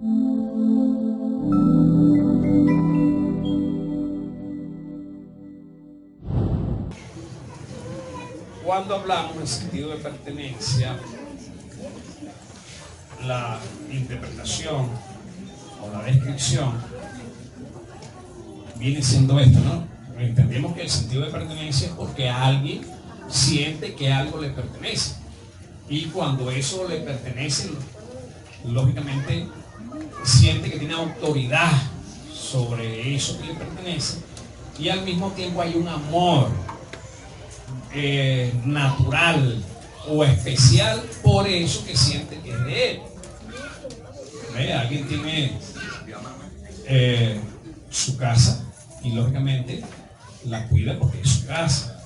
Cuando hablamos del sentido de pertenencia, la interpretación o la descripción viene siendo esto, ¿no? Entendemos que el sentido de pertenencia es porque alguien siente que algo le pertenece, y cuando eso le pertenece, lógicamente siente que tiene autoridad sobre eso que le pertenece, y al mismo tiempo hay un amor natural o especial por eso que siente que es de él. ¿Ve? Alguien tiene su casa y lógicamente la cuida porque es su casa.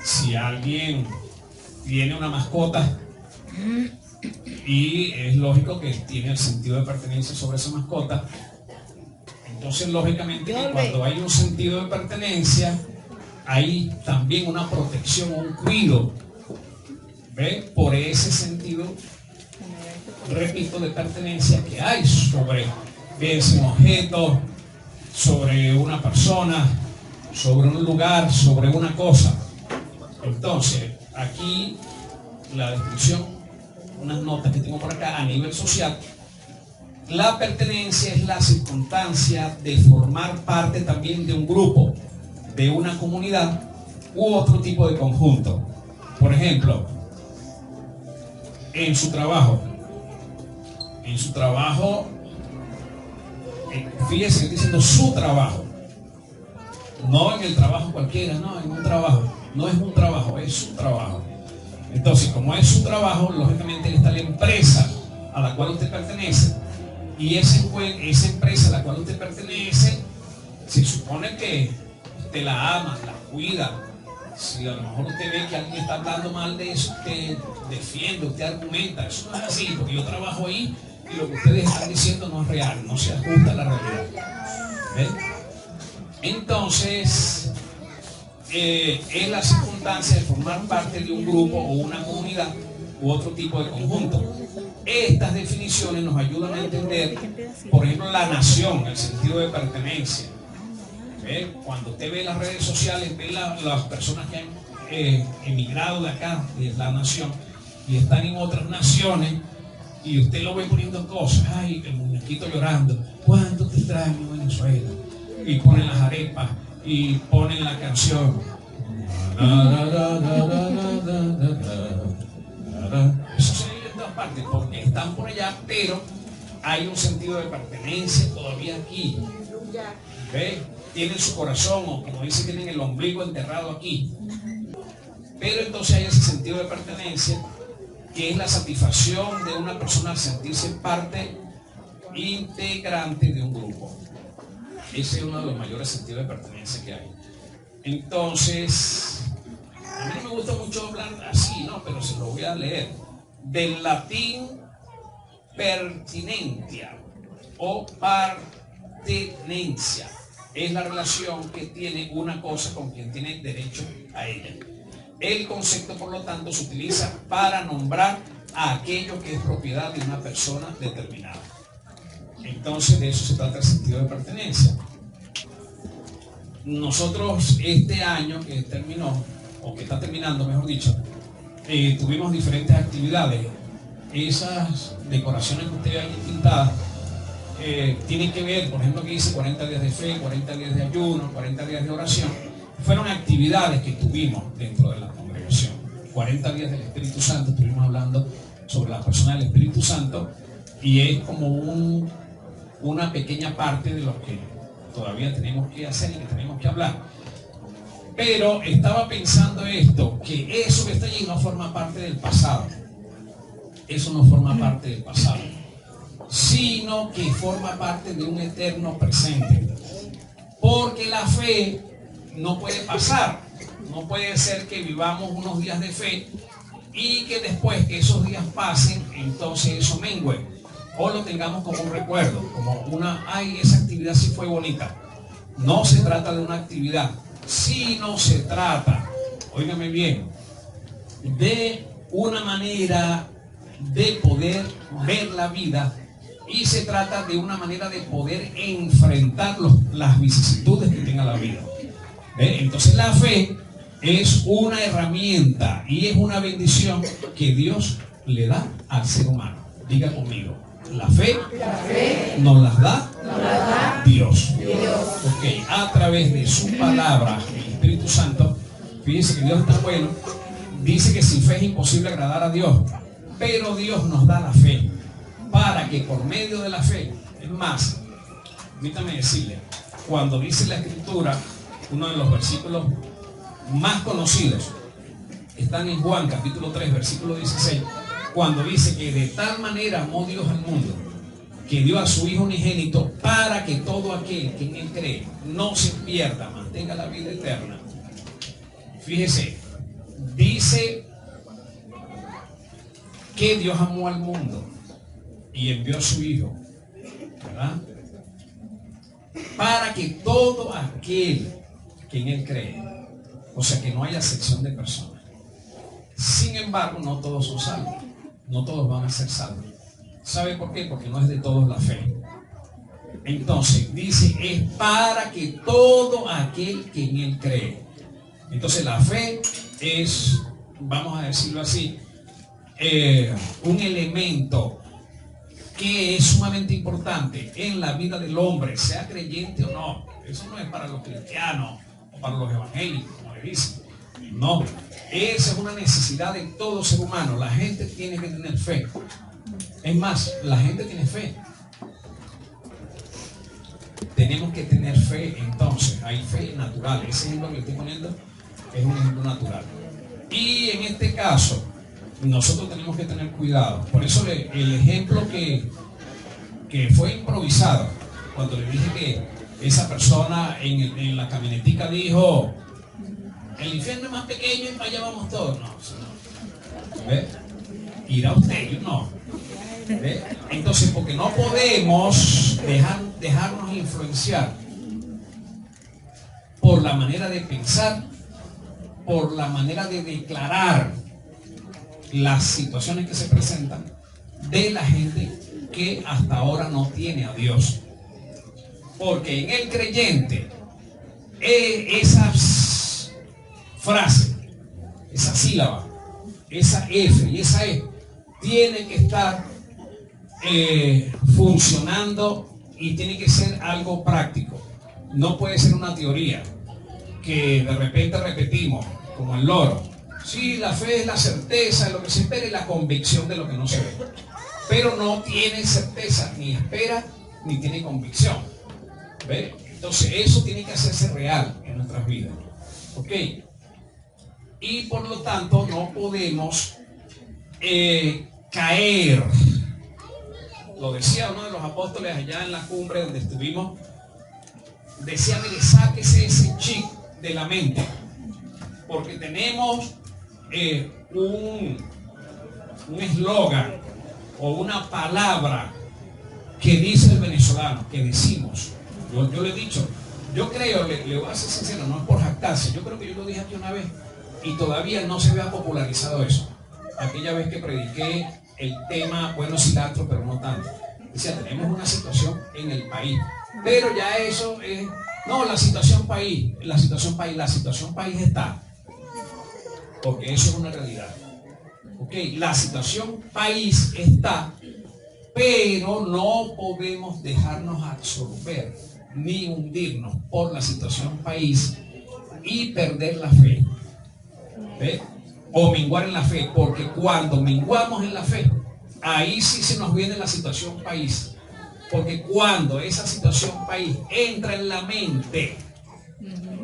Si alguien tiene una mascota, y es lógico que tiene el sentido de pertenencia sobre esa mascota, entonces lógicamente que cuando hay un sentido de pertenencia hay también una protección, un cuidado, ¿ve? Por ese sentido, repito, de pertenencia que hay sobre, bien sea un objeto, sobre una persona, sobre un lugar, sobre una cosa. Entonces, aquí la descripción, unas notas que tengo por acá a nivel social. La pertenencia es la circunstancia de formar parte también de un grupo, de una comunidad u otro tipo de conjunto. Por ejemplo, en su trabajo, fíjese que estoy diciendo su trabajo, no en el trabajo cualquiera, no, en un trabajo, no es un trabajo, es su trabajo. Entonces, como es su trabajo, lógicamente está la empresa a la cual usted pertenece, y esa empresa a la cual usted pertenece, se supone que usted la ama, la cuida. Si a lo mejor usted ve que alguien está hablando mal de eso, usted defiende, usted argumenta. Eso no es así, porque yo trabajo ahí y lo que ustedes están diciendo no es real, no se ajusta a la realidad. ¿Ven? Entonces, es la circunstancia de formar parte de un grupo o una comunidad u otro tipo de conjunto. Estas definiciones nos ayudan a entender, por ejemplo, la nación, el sentido de pertenencia. ¿Ve? Cuando usted ve las redes sociales, ve las personas que han emigrado de acá, de la nación, y están en otras naciones, y usted lo ve poniendo cosas, ay, el muñequito llorando, cuánto te extraño Venezuela, y ponen las arepas, y ponen la canción, eso se vive en todas partes, porque están por allá, pero hay un sentido de pertenencia todavía aquí. ¿Ve? Tienen su corazón, o como dice, tienen el ombligo enterrado aquí. Pero entonces hay ese sentido de pertenencia, que es la satisfacción de una persona al sentirse parte integrante de un grupo. Ese es uno de los mayores sentidos de pertenencia que hay. Entonces, a mí no me gusta mucho hablar así, ¿no? Pero se lo voy a leer. Del latín pertinentia o partenencia. Es la relación que tiene una cosa con quien tiene derecho a ella. El concepto, por lo tanto, se utiliza para nombrar a aquello que es propiedad de una persona determinada. Entonces, de eso se trata el sentido de pertenencia. Nosotros este año que terminó, o que está terminando, mejor dicho, tuvimos diferentes actividades. Esas decoraciones que ustedes ven pintadas tienen que ver, por ejemplo, que dice 40 días de fe, 40 días de ayuno, 40 días de oración. Fueron actividades que tuvimos dentro de la congregación. 40 días del Espíritu Santo, estuvimos hablando sobre la persona del Espíritu Santo, y es como una pequeña parte de lo que todavía tenemos que hacer y que tenemos que hablar. Pero estaba pensando esto, que eso que está allí no forma parte del pasado. Eso no forma parte del pasado, sino que forma parte de un eterno presente. Porque la fe no puede pasar. No puede ser que vivamos unos días de fe y que después que esos días pasen, entonces eso mengue, o lo tengamos como un recuerdo, como ay, esa actividad sí fue bonita. No se trata de una actividad, sino se trata, óigame bien, de una manera de poder ver la vida y se trata de una manera de poder enfrentar las vicisitudes que tenga la vida. Entonces la fe es una herramienta y es una bendición que Dios le da al ser humano. Diga conmigo, la fe nos las da Dios. Ok, a través de su palabra, el Espíritu Santo. Fíjense que Dios está bueno. Dice que sin fe es imposible agradar a Dios, pero Dios nos da la fe para que por medio de la fe, es más, permítame decirle, cuando dice la Escritura, uno de los versículos más conocidos están en Juan capítulo 3 versículo 16, cuando dice que de tal manera amó Dios al mundo que dio a su Hijo unigénito para que todo aquel que en él cree no se pierda, mantenga la vida eterna. Fíjese, dice que Dios amó al mundo y envió a su Hijo, ¿verdad? Para que todo aquel que en él cree, o sea que no haya acepción de personas. Sin embargo, no todos son salvos, no todos van a ser salvos. ¿Sabe por qué? Porque no es de todos la fe. Entonces dice, es para que todo aquel que en él cree. Entonces la fe es, vamos a decirlo así, un elemento que es sumamente importante en la vida del hombre, sea creyente o no. Eso no es para los cristianos o para los evangélicos, como le dicen. No, esa es una necesidad de todo ser humano. La gente tiene que tener fe. Es más, la gente tiene fe. Tenemos que tener fe. Entonces, hay fe natural. Ese ejemplo que le estoy poniendo es un ejemplo natural. Y en este caso, nosotros tenemos que tener cuidado. Por eso el ejemplo que fue improvisado, cuando le dije que esa persona en la camionetica dijo, el infierno es más pequeño y para allá vamos todos. No, ¿ve? Irá usted, yo no. ¿Ve? Entonces, porque no podemos dejarnos influenciar por la manera de pensar, por la manera de declarar las situaciones que se presentan de la gente que hasta ahora no tiene a Dios. Porque en el creyente, esas frases, esa sílaba, esa F y esa E, tiene que estar funcionando y tiene que ser algo práctico. No puede ser una teoría que de repente repetimos, como el loro. Sí, la fe es la certeza de lo que se espera y la convicción de lo que no se ve. Pero no tiene certeza, ni espera, ni tiene convicción. ¿Ve? Entonces eso tiene que hacerse real en nuestras vidas. ¿Ok? Y por lo tanto no podemos caer. Lo decía uno de los apóstoles allá en la cumbre donde estuvimos. Decía, mire, sáquese ese chip de la mente. Porque tenemos un eslogan o una palabra que dice el venezolano, que decimos. Yo le he dicho, yo creo, le voy a ser sincero, no es por jactarse, yo creo que yo lo dije aquí una vez y todavía no se vea popularizado eso. Aquella vez que prediqué el tema, bueno, cilantro, pero no tanto. Decía, tenemos una situación en el país, pero ya eso es, no, la situación país está, porque eso es una realidad. Ok, la situación país está, pero no podemos dejarnos absorber ni hundirnos por la situación país y perder la fe. ¿Ve? O menguar en la fe, porque cuando menguamos en la fe, ahí sí se nos viene la situación país. Porque cuando esa situación país entra en la mente,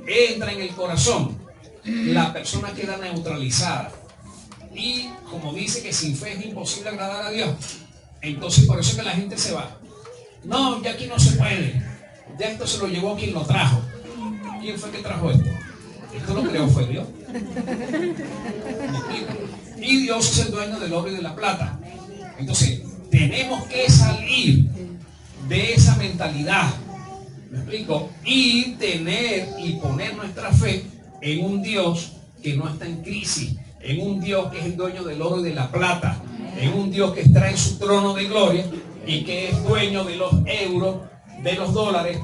entra en el corazón, la persona queda neutralizada. Y como dice que sin fe es imposible agradar a Dios, entonces por eso es que la gente se va. No, ya aquí no se puede. Ya esto se lo llevó quien lo trajo. ¿Quién fue que trajo esto? Esto lo creó fue Dios. Y Dios es el dueño del oro y de la plata. Entonces tenemos que salir de esa mentalidad, ¿me explico? Y tener y poner nuestra fe en un Dios que no está en crisis, en un Dios que es el dueño del oro y de la plata, en un Dios que está en su trono de gloria y que es dueño de los euros, de los dólares,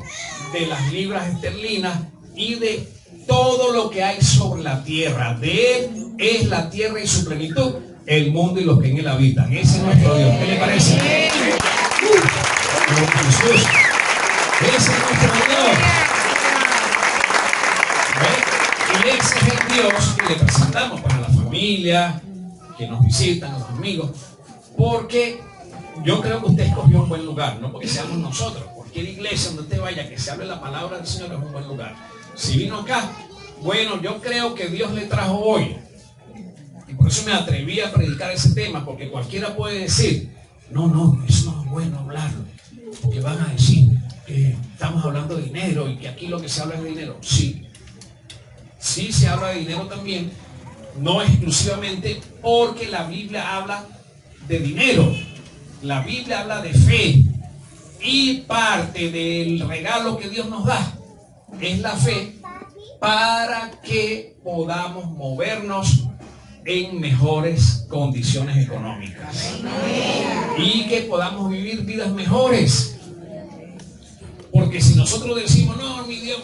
de las libras esterlinas y de todo lo que hay sobre la tierra. De Él es la tierra y su plenitud, el mundo y los que en Él habitan. Ese es nuestro Dios. ¿Qué le parece? Jesús. Ese es nuestro Dios. ¿Ve? Y ese es el Dios que le presentamos para la familia, que nos visitan, a los amigos, porque yo creo que usted escogió un buen lugar, no porque seamos nosotros. Cualquier iglesia donde usted vaya, que se hable la palabra del Señor, es un buen lugar. Si vino acá, bueno, yo creo que Dios le trajo hoy. Y por eso me atreví a predicar ese tema, porque cualquiera puede decir, no, eso no es bueno hablarlo, porque van a decir que estamos hablando de dinero y que aquí lo que se habla es de dinero. Sí se habla de dinero también, no exclusivamente, porque la Biblia habla de dinero. La Biblia habla de fe, y parte del regalo que Dios nos da es la fe para que podamos movernos en mejores condiciones económicas y que podamos vivir vidas mejores. Porque si nosotros decimos, no, mi Dios,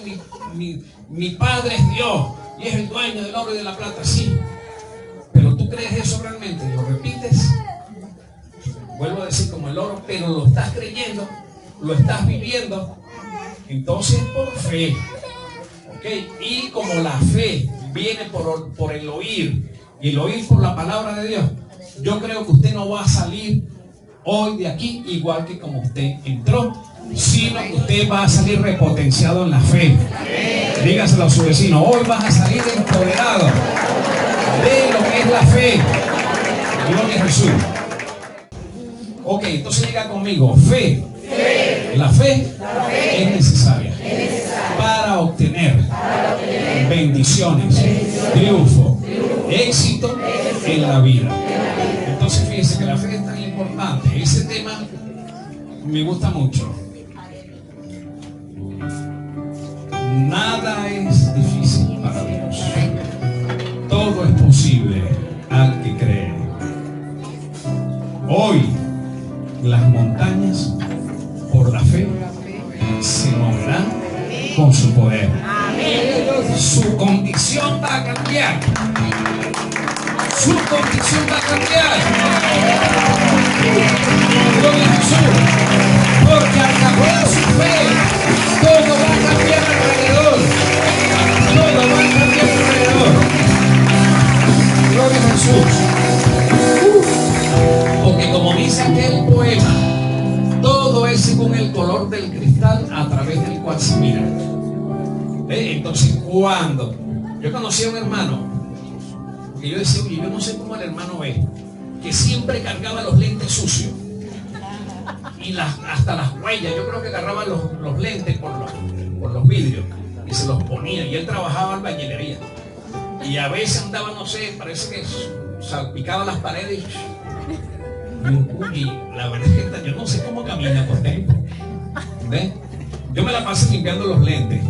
mi Padre es Dios y es el dueño del oro y de la plata, sí, pero tú crees eso realmente, lo repites, vuelvo a decir, como el oro, pero lo estás creyendo, lo estás viviendo, entonces por fe, ¿okay? Y como la fe viene por el oír, y el oír por la palabra de Dios, yo creo que usted no va a salir hoy de aquí igual que como usted entró, sino que usted va a salir repotenciado en la fe. Dígaselo a su vecino, hoy vas a salir empoderado de lo que es la fe. Gloria a Jesús. Ok, entonces diga conmigo, fe. La fe es necesaria para obtener bendiciones, triunfo, éxito en la vida. Entonces fíjense que la fe es tan importante. Ese tema me gusta mucho. Nada es difícil para Dios. Todo es posible al que cree. Hoy las montañas por la fe se moverán con su poder. Su condición va a cambiar. Su condición va a cambiar. Gloria a Jesús. Porque al cambiar su fe, todo va a cambiar alrededor. Todo va a cambiar alrededor. Gloria a Jesús. Porque como dice aquel poema, todo es según el color del cristal a través del cual se mira. Entonces, cuando yo conocí a un hermano, que yo decía, oye, yo no sé cómo el hermano ve, que siempre cargaba los lentes sucios y hasta las huellas, yo creo que agarraba los lentes por los vidrios y se los ponía, y él trabajaba en albañilería y a veces andaba, no sé, parece que salpicaba las paredes y la verdad es que yo no sé cómo camina por dentro. ¿Ves? Yo me la paso limpiando los lentes.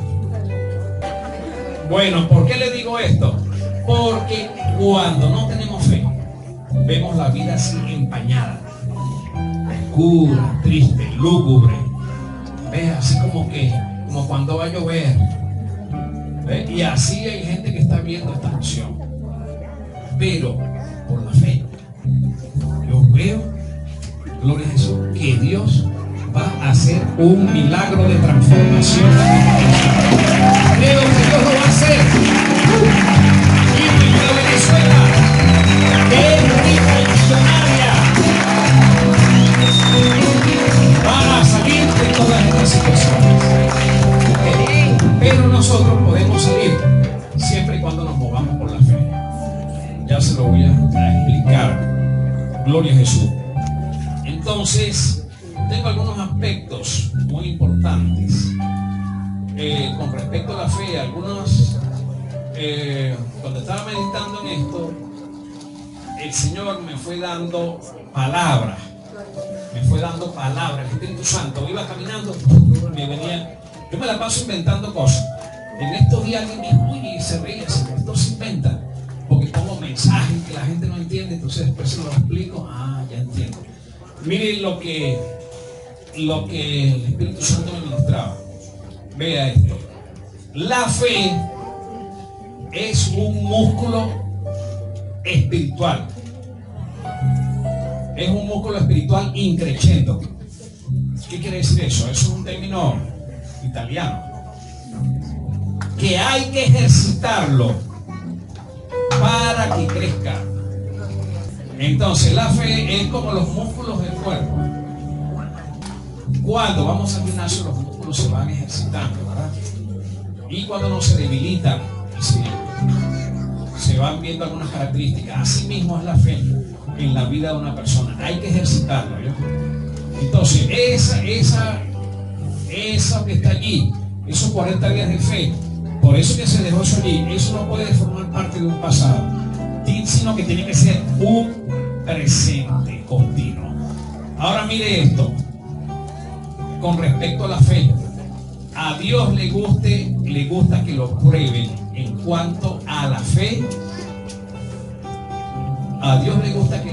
Bueno, ¿por qué le digo esto? Porque cuando no tenemos fe, vemos la vida así empañada, oscura, triste, lúgubre. ¿Ves? Así como cuando va a llover. ¿Ves? Y así hay gente que está viendo esta acción. Pero por la fe, yo veo, gloria a Jesús, que Dios va a hacer un milagro de transformación. Creo que Dios lo va a hacer. Y mi Venezuela, que es rica y millonaria, va a salir de todas estas situaciones. Pero nosotros podemos salir siempre y cuando nos movamos por la fe. Ya se lo voy a explicar. Gloria a Jesús. Entonces, tengo algunos aspectos muy importantes con respecto a la fe. Algunos, cuando estaba meditando en esto, el Señor me fue dando palabras. El Espíritu Santo iba caminando, me venía. Yo me la paso inventando cosas. En estos días alguien me dijo, y se reía, esto se inventa, porque pongo mensajes que la gente no entiende, entonces después se lo explico. Ya entiendo. Miren lo que lo que el Espíritu Santo me ministraba. Vea esto. La fe es un músculo espiritual. Es un músculo espiritual increciendo. ¿Qué quiere decir eso? Eso es un término italiano. Que hay que ejercitarlo para que crezca. Entonces la fe es como los músculos del cuerpo. Cuando vamos al gimnasio, los músculos se van ejercitando, ¿verdad? Y cuando no se debilitan, se van viendo algunas características. Así mismo es la fe en la vida de una persona. Hay que ejercitarlo, ¿no? Entonces, esa que está allí, esos 40 días de fe, por eso que se dejó eso allí, eso no puede formar parte de un pasado, sino que tiene que ser un presente continuo. Ahora mire esto, con respecto a la fe, a Dios le gusta que lo prueben en cuanto a la fe. A Dios le gusta que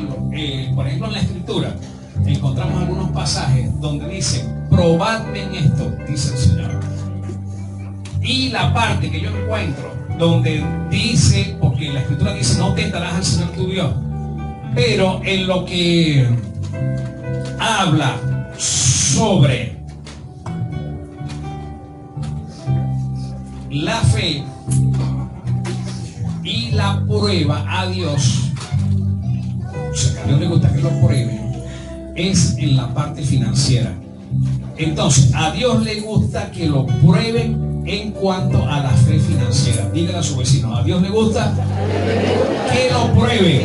por ejemplo en la Escritura encontramos algunos pasajes donde dice: probadme en esto, dice el Señor. Y la parte que yo encuentro donde dice, porque la Escritura dice: no tentarás al Señor tu Dios, pero en lo que habla sobre la fe y la prueba a Dios, o sea, que a Dios le gusta que lo prueben, es en la parte financiera. Entonces, a Dios le gusta que lo prueben en cuanto a la fe financiera. Dígale a su vecino: a Dios le gusta que lo prueben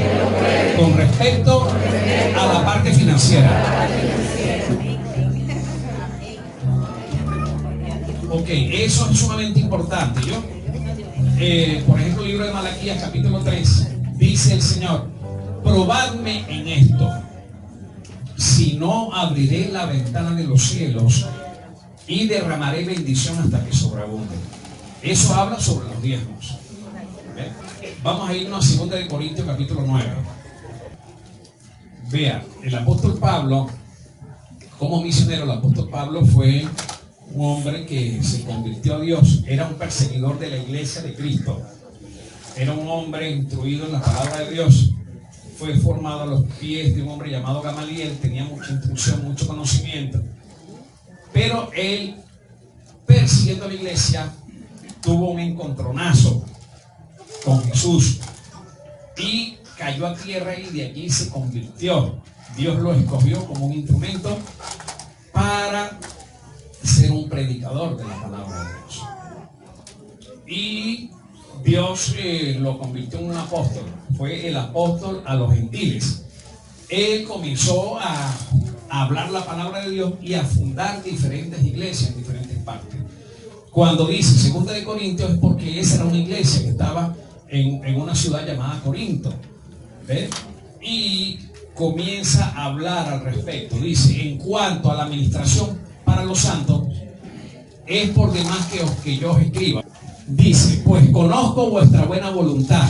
con respecto a la parte financiera. Ok, eso es sumamente importante. Por ejemplo, el libro de Malaquías, capítulo 3, dice el Señor: probadme en esto, si no abriré la ventana de los cielos y derramaré bendición hasta que sobreabunde. Eso habla sobre los diezmos. Vamos a irnos a 2 de Corintios, capítulo 9. Vea, el apóstol Pablo, como misionero, el apóstol Pablo fue un hombre que se convirtió a Dios. Era un perseguidor de la iglesia de Cristo. Era un hombre instruido en la palabra de Dios. Fue formado a los pies de un hombre llamado Gamaliel. Tenía mucha instrucción, mucho conocimiento. Pero él, persiguiendo a la iglesia, tuvo un encontronazo con Jesús y cayó a tierra, y de allí se convirtió. Dios lo escogió como un instrumento para ser un predicador de la palabra de Dios. Y Dios lo convirtió en un apóstol. Fue el apóstol a los gentiles. Él comenzó a hablar la palabra de Dios y a fundar diferentes iglesias en diferentes partes. Cuando dice 2 de Corintios, es porque esa era una iglesia que estaba en una ciudad llamada Corinto. ¿Ve? Y comienza a hablar al respecto. Dice: en cuanto a la administración para los santos, es por demás que yo os escriba. Dice: pues conozco vuestra buena voluntad,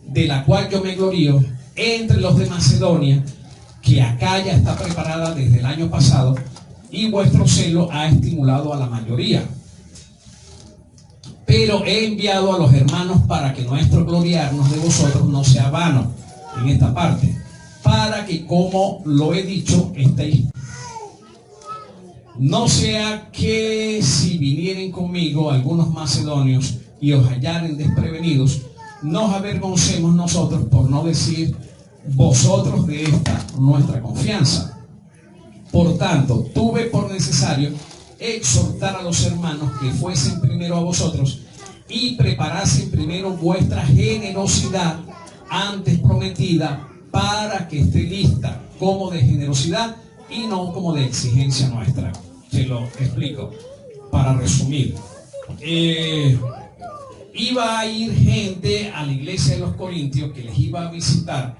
de la cual yo me glorío entre los de Macedonia, que acá ya está preparada desde el año pasado, y vuestro celo ha estimulado a la mayoría. Pero he enviado a los hermanos para que nuestro gloriarnos de vosotros no sea vano en esta parte, para que, como lo he dicho, estéis. No sea que si vinieren conmigo algunos macedonios y os hallaren desprevenidos, nos avergoncemos nosotros, por no decir vosotros, de esta nuestra confianza. Por tanto, tuve por necesario exhortar a los hermanos que fuesen primero a vosotros y preparasen primero vuestra generosidad antes prometida, para que esté lista como de generosidad y no como de exigencia nuestra. Se lo explico para resumir. Iba a ir gente a la iglesia de los Corintios que les iba a visitar,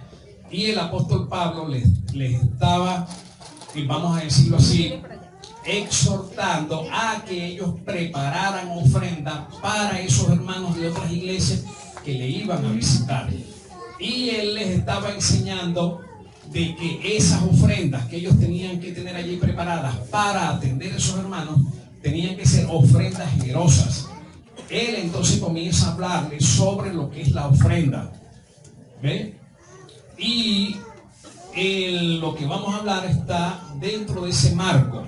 y el apóstol Pablo les estaba, vamos a decirlo así, exhortando a que ellos prepararan ofrenda para esos hermanos de otras iglesias que le iban a visitar. Y él les estaba enseñando de que esas ofrendas que ellos tenían que tener allí preparadas para atender a esos hermanos tenían que ser ofrendas generosas. Él entonces comienza a hablarles sobre lo que es la ofrenda. ¿Ve? Y lo que vamos a hablar está dentro de ese marco,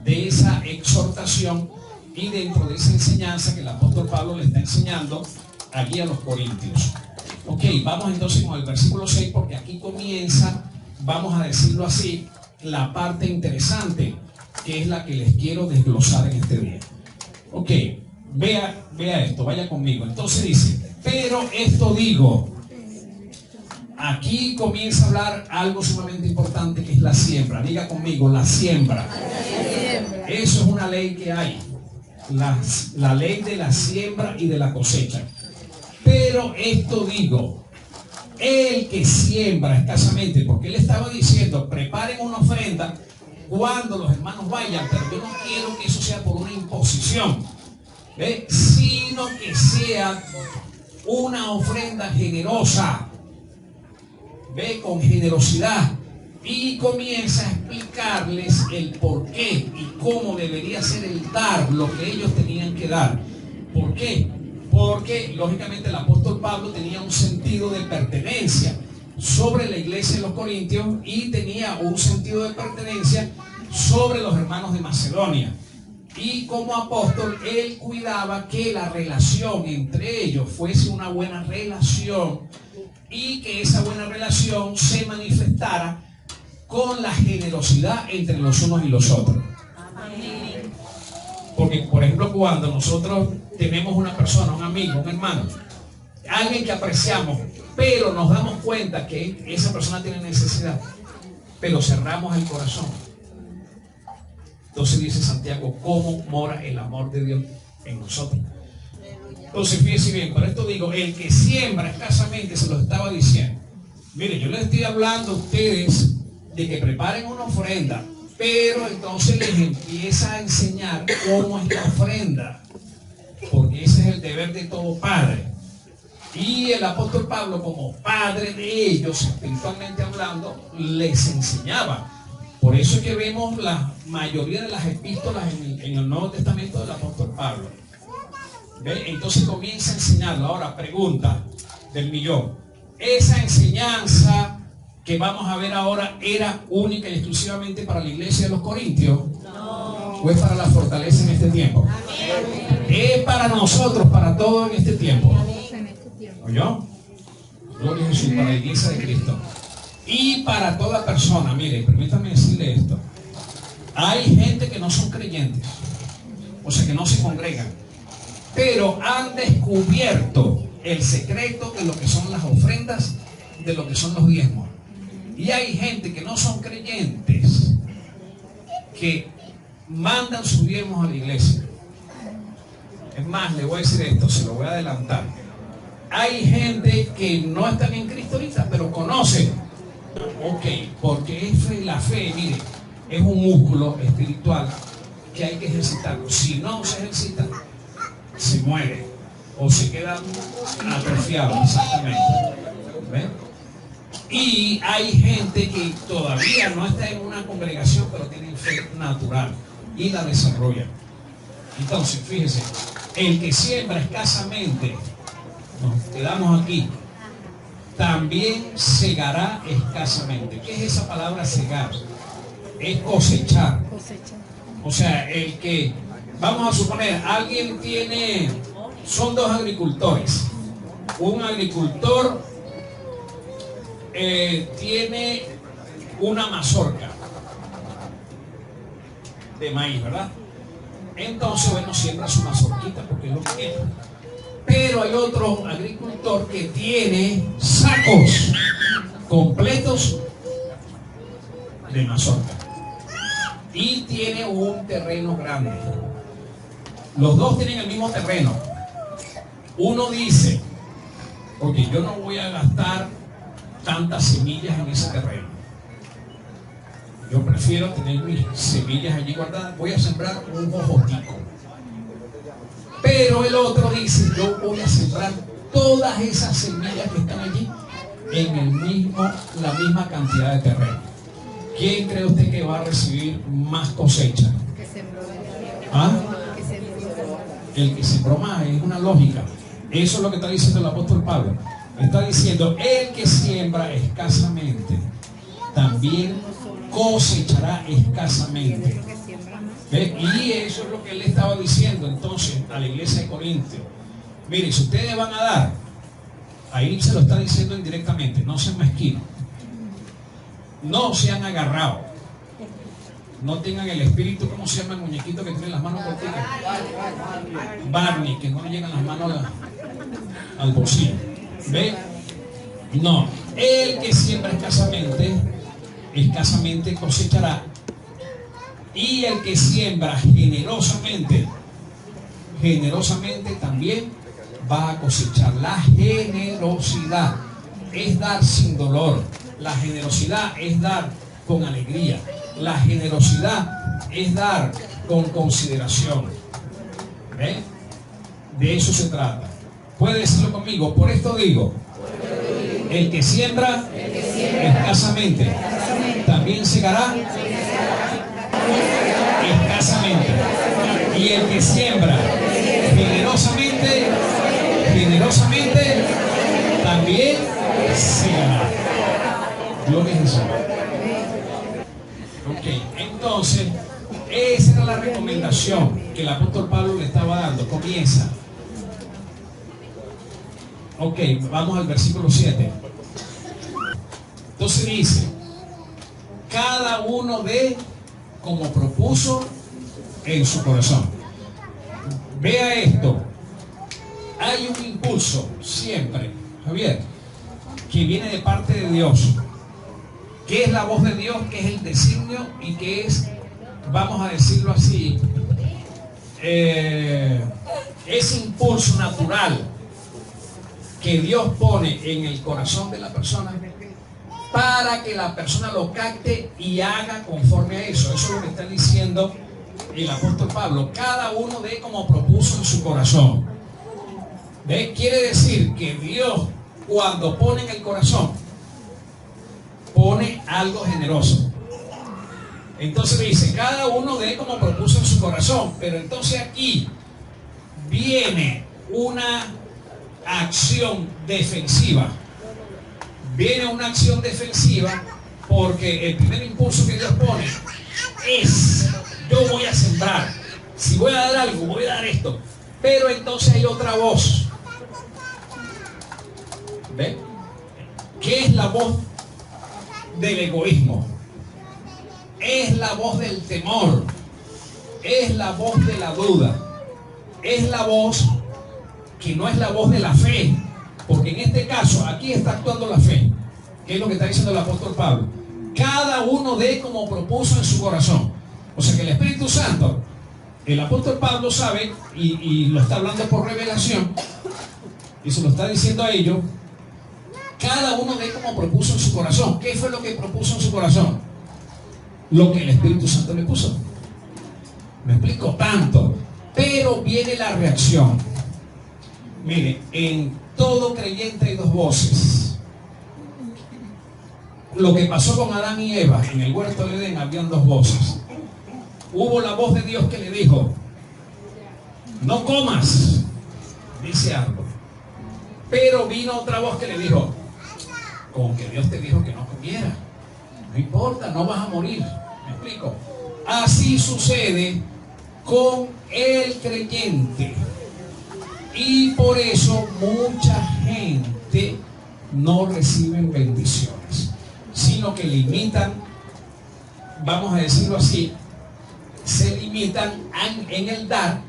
de esa exhortación y dentro de esa enseñanza que el apóstol Pablo le está enseñando allí a los corintios. Ok, vamos entonces con el versículo 6, porque aquí comienza, vamos a decirlo así, la parte interesante, que es la que les quiero desglosar en este día. Ok, vea esto, vaya conmigo. Entonces dice, pero esto digo. Aquí comienza a hablar algo sumamente importante, que es la siembra. Diga conmigo, la siembra. Eso es una ley que hay. La ley de la siembra y de la cosecha. Pero esto digo, el que siembra escasamente, porque él estaba diciendo, preparen una ofrenda cuando los hermanos vayan, pero yo no quiero que eso sea por una imposición, ¿ve? Sino que sea una ofrenda generosa, ¿ve? Con generosidad. Y comienza a explicarles el por qué y cómo debería ser el dar lo que ellos tenían que dar. ¿Por qué? Porque lógicamente el apóstol Pablo tenía un sentido de pertenencia sobre la iglesia de los Corintios y tenía un sentido de pertenencia sobre los hermanos de Macedonia. Y como apóstol él cuidaba que la relación entre ellos fuese una buena relación y que esa buena relación se manifestara con la generosidad entre los unos y los otros. Porque, por ejemplo, cuando nosotros tenemos una persona, un amigo, un hermano, alguien que apreciamos, pero nos damos cuenta que esa persona tiene necesidad, pero cerramos el corazón. Entonces dice Santiago, ¿cómo mora el amor de Dios en nosotros? Entonces fíjense bien, por esto digo, el que siembra escasamente, se lo estaba diciendo. Mire, yo les estoy hablando a ustedes de que preparen una ofrenda, pero entonces les empieza a enseñar cómo es la ofrenda, porque ese es el deber de todo padre. Y el apóstol Pablo, como padre de ellos, espiritualmente hablando, les enseñaba. Por eso es que vemos la mayoría de las epístolas en el Nuevo Testamento del apóstol Pablo. ¿Ve? Entonces comienza a enseñarlo. Ahora, pregunta del millón. ¿Esa enseñanza que vamos a ver ahora era única y exclusivamente para la iglesia de los Corintios? No. ¿O es para la fortaleza en este tiempo? Amén. Es para nosotros, para todos en este tiempo. ¿Oyó? Gloria a Jesús, para la iglesia de Cristo. Y para toda persona. Mire, permítame decirle esto. Hay gente que no son creyentes, o sea que no se congregan, pero han descubierto el secreto de lo que son las ofrendas, de lo que son los diezmos. Y hay gente que no son creyentes, que mandan sus diezmos a la iglesia. Es más, le voy a decir esto, se lo voy a adelantar. Hay gente que no están en Cristo ahorita, pero conocen. Ok, porque la fe, mire, es un músculo espiritual que hay que ejercitarlo. Si no se ejercita, se muere o se queda atrofiado, exactamente. ¿Ven? Y hay gente que todavía no está en una congregación, pero tiene fe natural y la desarrolla. Entonces, fíjese, el que siembra escasamente, nos quedamos aquí, también segará escasamente. ¿Qué es esa palabra segar? Es cosechar. O sea, el que, vamos a suponer, alguien tiene, son dos agricultores. Un agricultor tiene una mazorca de maíz, ¿verdad? Entonces, bueno, siembra su mazorquita porque es lo que quiere. Pero hay otro agricultor que tiene sacos completos de mazorca y tiene un terreno grande. Los dos tienen el mismo terreno. Uno dice, ok, yo no voy a gastar tantas semillas en ese terreno. Yo prefiero tener mis semillas allí guardadas. Voy a sembrar un jojotico. Pero el otro dice, yo voy a sembrar todas esas semillas que están allí en la misma cantidad de terreno. ¿Quién cree usted que va a recibir más cosecha? ¿Ah? El que sembró más, es una lógica. Eso es lo que está diciendo el apóstol Pablo. Está diciendo, el que siembra escasamente, también cosechará escasamente. ¿Ve? Y eso es lo que él estaba diciendo entonces a la iglesia de Corintios. Miren, si ustedes van a dar, ahí se lo está diciendo indirectamente, no sean mezquinos, no sean agarrados, no tengan el espíritu, ¿cómo se llama el muñequito que tiene las manos cortitas? Barney, que no le llegan las manos al bolsillo. ¿Ve? No, el que siembra escasamente cosechará, y el que siembra generosamente también va a cosechar. La generosidad es dar sin dolor, la generosidad es dar con alegría, la generosidad es dar con consideración. ¿Ve? De eso se trata. Puede decirlo conmigo. Por esto digo, el que siembra escasamente también segará escasamente, y el que siembra generosamente también segará. Gloria a Jesús. Ok, entonces esa era la recomendación que el apóstol Pablo le estaba dando. Comienza. Ok, vamos al versículo 7. Entonces dice, cada uno dé como propuso en su corazón. Vea esto, hay un impulso siempre, Javier, que viene de parte de Dios, que es la voz de Dios, que es el designio y que es, vamos a decirlo así, ese impulso natural que Dios pone en el corazón de la persona para que la persona lo capte y haga conforme a eso. Eso es lo que está diciendo el apóstol Pablo. Cada uno dé como propuso en su corazón. ¿Ve? Quiere decir que Dios, cuando pone en el corazón, pone algo generoso. Entonces dice, cada uno dé como propuso en su corazón. Pero entonces aquí viene una acción defensiva. Viene una acción defensiva porque el primer impulso que Dios pone es, yo voy a sembrar, si voy a dar algo, voy a dar esto. Pero entonces hay otra voz. ¿Ven? ¿Qué es la voz del egoísmo? Es la voz del temor, es la voz de la duda, es la voz que no es la voz de la fe. Porque en este caso, aquí está actuando la fe, que es lo que está diciendo el apóstol Pablo. Cada uno dé como propuso en su corazón. O sea que el Espíritu Santo, el apóstol Pablo sabe, y lo está hablando por revelación, y se lo está diciendo a ellos, cada uno dé como propuso en su corazón. ¿Qué fue lo que propuso en su corazón? Lo que el Espíritu Santo le puso. Me explico tanto. Pero viene la reacción. Mire, en todo creyente hay dos voces. Lo que pasó con Adán y Eva en el huerto de Edén, habían dos voces. Hubo la voz de Dios que le dijo, no comas de ese árbol. Pero vino otra voz que le dijo, con que Dios te dijo que no comiera, no importa, no vas a morir. ¿Me explico? Así sucede con el creyente. Y por eso mucha gente no recibe bendiciones, sino que limitan, vamos a decirlo así, se limitan en el dar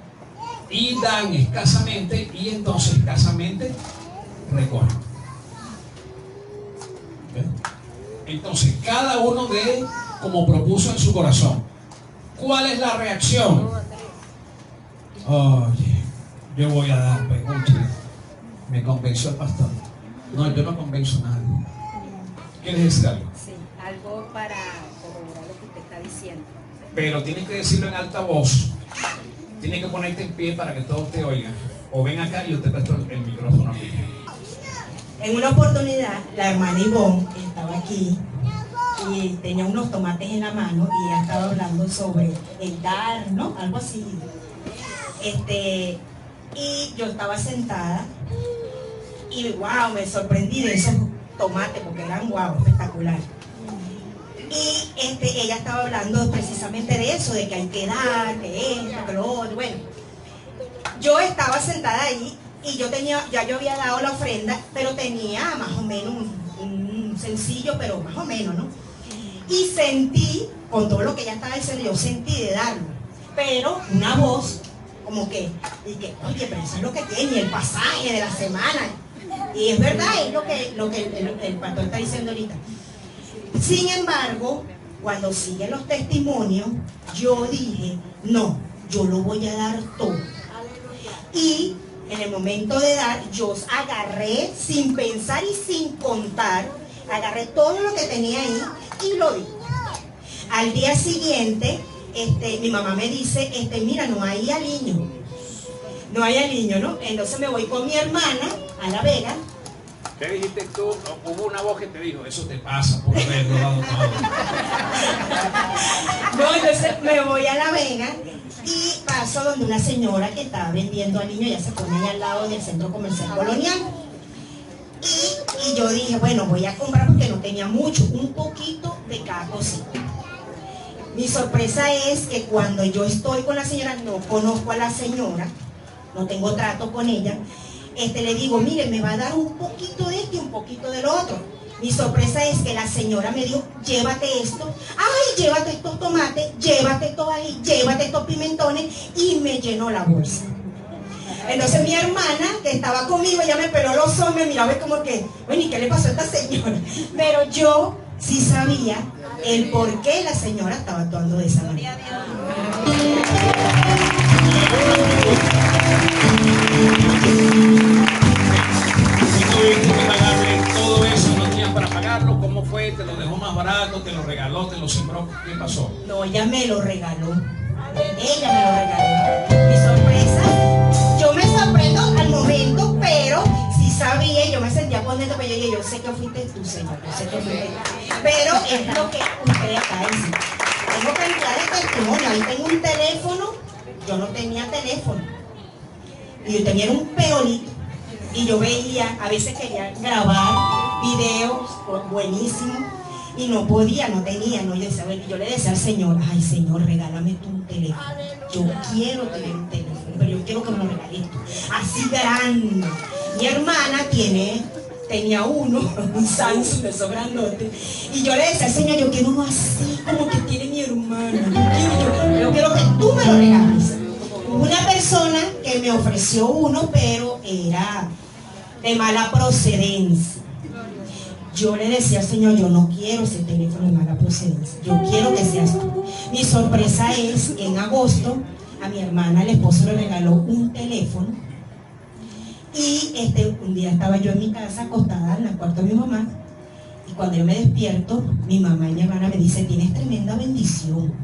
y dan escasamente y entonces escasamente recogen. Entonces cada uno dé como propuso en su corazón. ¿Cuál es la reacción? Oye, yo voy a dar, pues, me convenció el pastor. No, yo no convenzo a nadie. ¿Quieres decir algo? Sí, algo para corroborar lo que usted está diciendo. Pero tienes que decirlo en alta voz. Tienes que ponerte en pie para que todos te oigan. O ven acá y yo te presto el micrófono aquí. En una oportunidad, la hermana Ivonne estaba aquí y tenía unos tomates en la mano y ella estaba hablando sobre el dar, ¿no? Algo así. Y yo estaba sentada y wow, me sorprendí de esos tomates porque eran wow, espectaculares. Y ella estaba hablando precisamente de eso, de que hay que dar, que esto, que lo otro. Bueno, yo estaba sentada ahí y yo había dado la ofrenda, pero tenía más o menos un sencillo, pero más o menos, ¿no? Y sentí, con todo lo que ella estaba diciendo, yo sentí de darlo, pero una voz como que, oye, pero eso es lo que tiene, el pasaje de la semana. Y es verdad, es lo que el pastor está diciendo ahorita. Sin embargo, cuando siguen los testimonios, yo dije, no, yo lo voy a dar todo. Y en el momento de dar, yo agarré, sin pensar y sin contar, agarré todo lo que tenía ahí y lo di. Al día siguiente, mi mamá me dice, mira, no hay aliño. No hay aliño, ¿no? Entonces me voy con mi hermana a La Vega. ¿Qué dijiste tú? Hubo una voz que te dijo, eso te pasa por haberlo dado todo. No, entonces me voy a La Vega y paso donde una señora que estaba vendiendo aliño, ya se pone ahí al lado del centro comercial colonial. Y yo dije, bueno, voy a comprar porque no tenía mucho, un poquito de cada cosita. Mi sorpresa es que cuando yo estoy con la señora, no conozco a la señora, no tengo trato con ella, le digo, mire, me va a dar un poquito de esto y un poquito de lo otro. Mi sorpresa es que la señora me dijo, llévate esto, ay, llévate estos tomates, llévate esto ahí, llévate estos pimentones, y me llenó la bolsa. Entonces mi hermana, que estaba conmigo, ella me peló los ojos, me miraba y como que, bueno, ¿y qué le pasó a esta señora? Pero yo sí sabía el por qué la señora estaba actuando de esa manera. Si tuviste que pagarle todo eso, no tenías para pagarlo, ¿cómo fue? ¿Te lo dejó más barato? ¿Te lo regaló? ¿Te lo sembró? ¿Qué pasó? No, ella me lo regaló. Ella me lo regaló. Mi sorpresa, yo me sorprendo al momento, pero sí sabía, yo me sentía contenta, pero yo sé que fuiste tú, Señor, yo sé que fuiste tú. Pero es lo que ustedes acá dicen. Tengo cantidad de testimonio, ahí tengo un teléfono, yo no tenía teléfono. Y yo tenía un peolito. Y yo veía, a veces quería grabar videos buenísimos. Y no podía, no tenía, no, yo le decía al Señor, ay Señor, regálame tú un teléfono. Yo quiero tener un teléfono, pero yo quiero que me lo regales tú. Así grande. Mi hermana tenía uno, un Samsung de esos grandotes. Y yo le decía al Señor, yo quiero uno así como que tiene mi hermana. Yo quiero que tú me lo regales. Una persona que me ofreció uno, pero era de mala procedencia. Yo le decía al Señor, yo no quiero ese teléfono de mala procedencia, yo quiero que seas tú. Mi sorpresa es que en agosto a mi hermana, el esposo, le regaló un teléfono. Y un día estaba yo en mi casa acostada en el cuarto de mi mamá, y cuando yo me despierto, mi mamá y mi hermana me dicen, tienes tremenda bendición.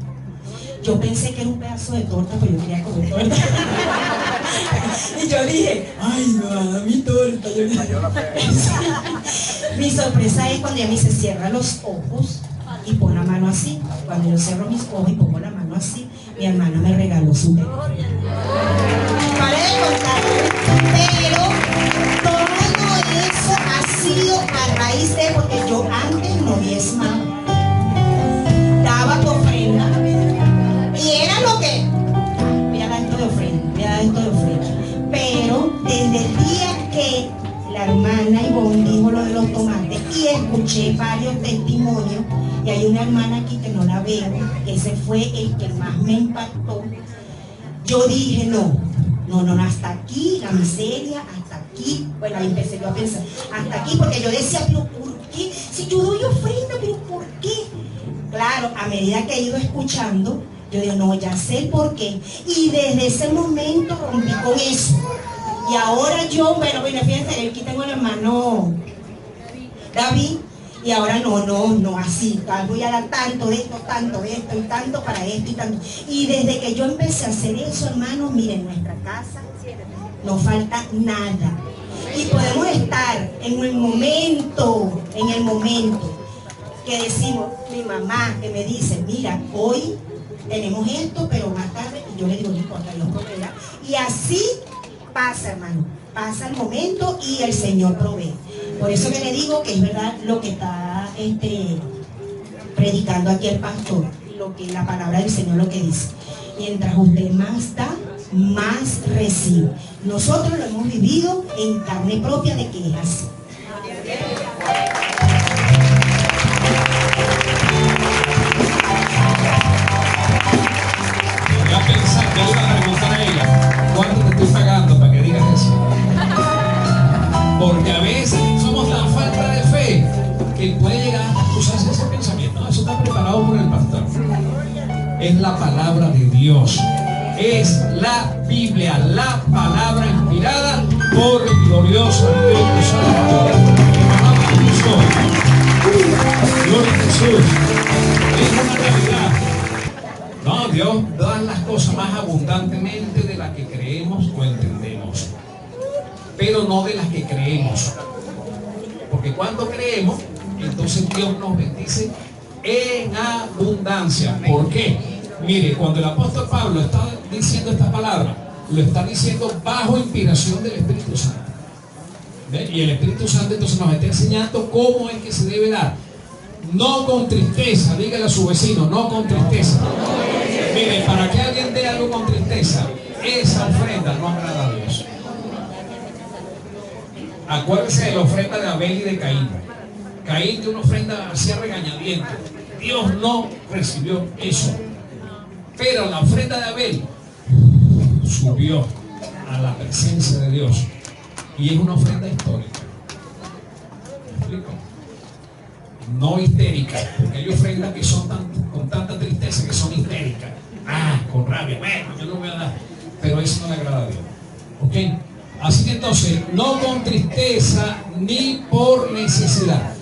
Yo pensé que era un pedazo de torta, pero yo quería comer torta. Y yo dije, ay, no, mi torta. Mi sorpresa es cuando ella me dice, cierra los ojos y pon la mano así. Cuando yo cierro mis ojos y pongo la mano así, mi hermana me regaló su teléfono. Paré de contar, pero todo eso ha sido a raíz de, porque yo antes no diezmaba, daba tu ofrenda. Y era lo que, voy a dar esto de ofrenda, voy a dar esto de ofrenda. Pero desde el día que la hermana Ivonne dijo lo de los tomates y escuché varios testimonios, y hay una hermana aquí que no la veo, ese fue el que más me impactó, yo dije no, hasta aquí, la miseria, hasta aquí. Bueno, ahí empecé yo a pensar, hasta aquí, porque yo decía, pero ¿por qué? Si yo doy ofrenda, pero ¿por qué? Claro, a medida que he ido escuchando, yo digo, no, ya sé el por qué. Y desde ese momento rompí con eso. Y ahora yo, bueno, fíjense, aquí tengo el hermano David, y ahora no, así, voy a dar tanto de esto, y tanto para esto, y tanto. Y desde que yo empecé a hacer eso, hermano, miren, en nuestra casa no falta nada. Y podemos estar en el momento que decimos, mi mamá que me dice, mira, hoy tenemos esto, pero más tarde, y yo le digo, no importa, Dios proveerá. Y así pasa, hermano, pasa el momento y el Señor provee. Por eso que le digo que es verdad lo que está predicando aquí el pastor, lo que la palabra del Señor lo que dice. Mientras usted más da, más recibe. Nosotros lo hemos vivido en carne propia de que es así. Voy a pensar, yo le iba a preguntar a ella, ¿cuánto te estoy pagando para que digas eso? Porque a veces somos tan falta de fe que puede llegar a usarse ese pensamiento. No, eso está preparado por el pastor. Es la palabra de Dios. Es la Biblia, la palabra inspirada por el glorioso Espíritu Santo. Gloria a Jesús. Es una realidad. No, Dios da las cosas más abundantemente de las que creemos o entendemos, pero no de las que creemos. Porque cuando creemos, entonces Dios nos bendice en abundancia. ¿Por qué? Mire, cuando el apóstol Pablo está diciendo esta palabra, lo está diciendo bajo inspiración del Espíritu Santo. ¿Ve? Y el Espíritu Santo entonces nos está enseñando cómo es que se debe dar. No con tristeza, dígale a su vecino, no con tristeza. Mire, para que alguien dé algo con tristeza, esa ofrenda no agrada a Dios. Acuérdese de la ofrenda de Abel y de Caín. Caín dio una ofrenda hacía regañadientes. Dios no recibió eso. Pero la ofrenda de Abel subió a la presencia de Dios. Y es una ofrenda histórica. ¿Me explico? No histérica, porque hay ofrendas que son con tanta tristeza que son histéricas. Con rabia, bueno, yo no voy a dar. Pero eso no le agrada a Dios. ¿Ok? Así que entonces, no con tristeza ni por necesidad.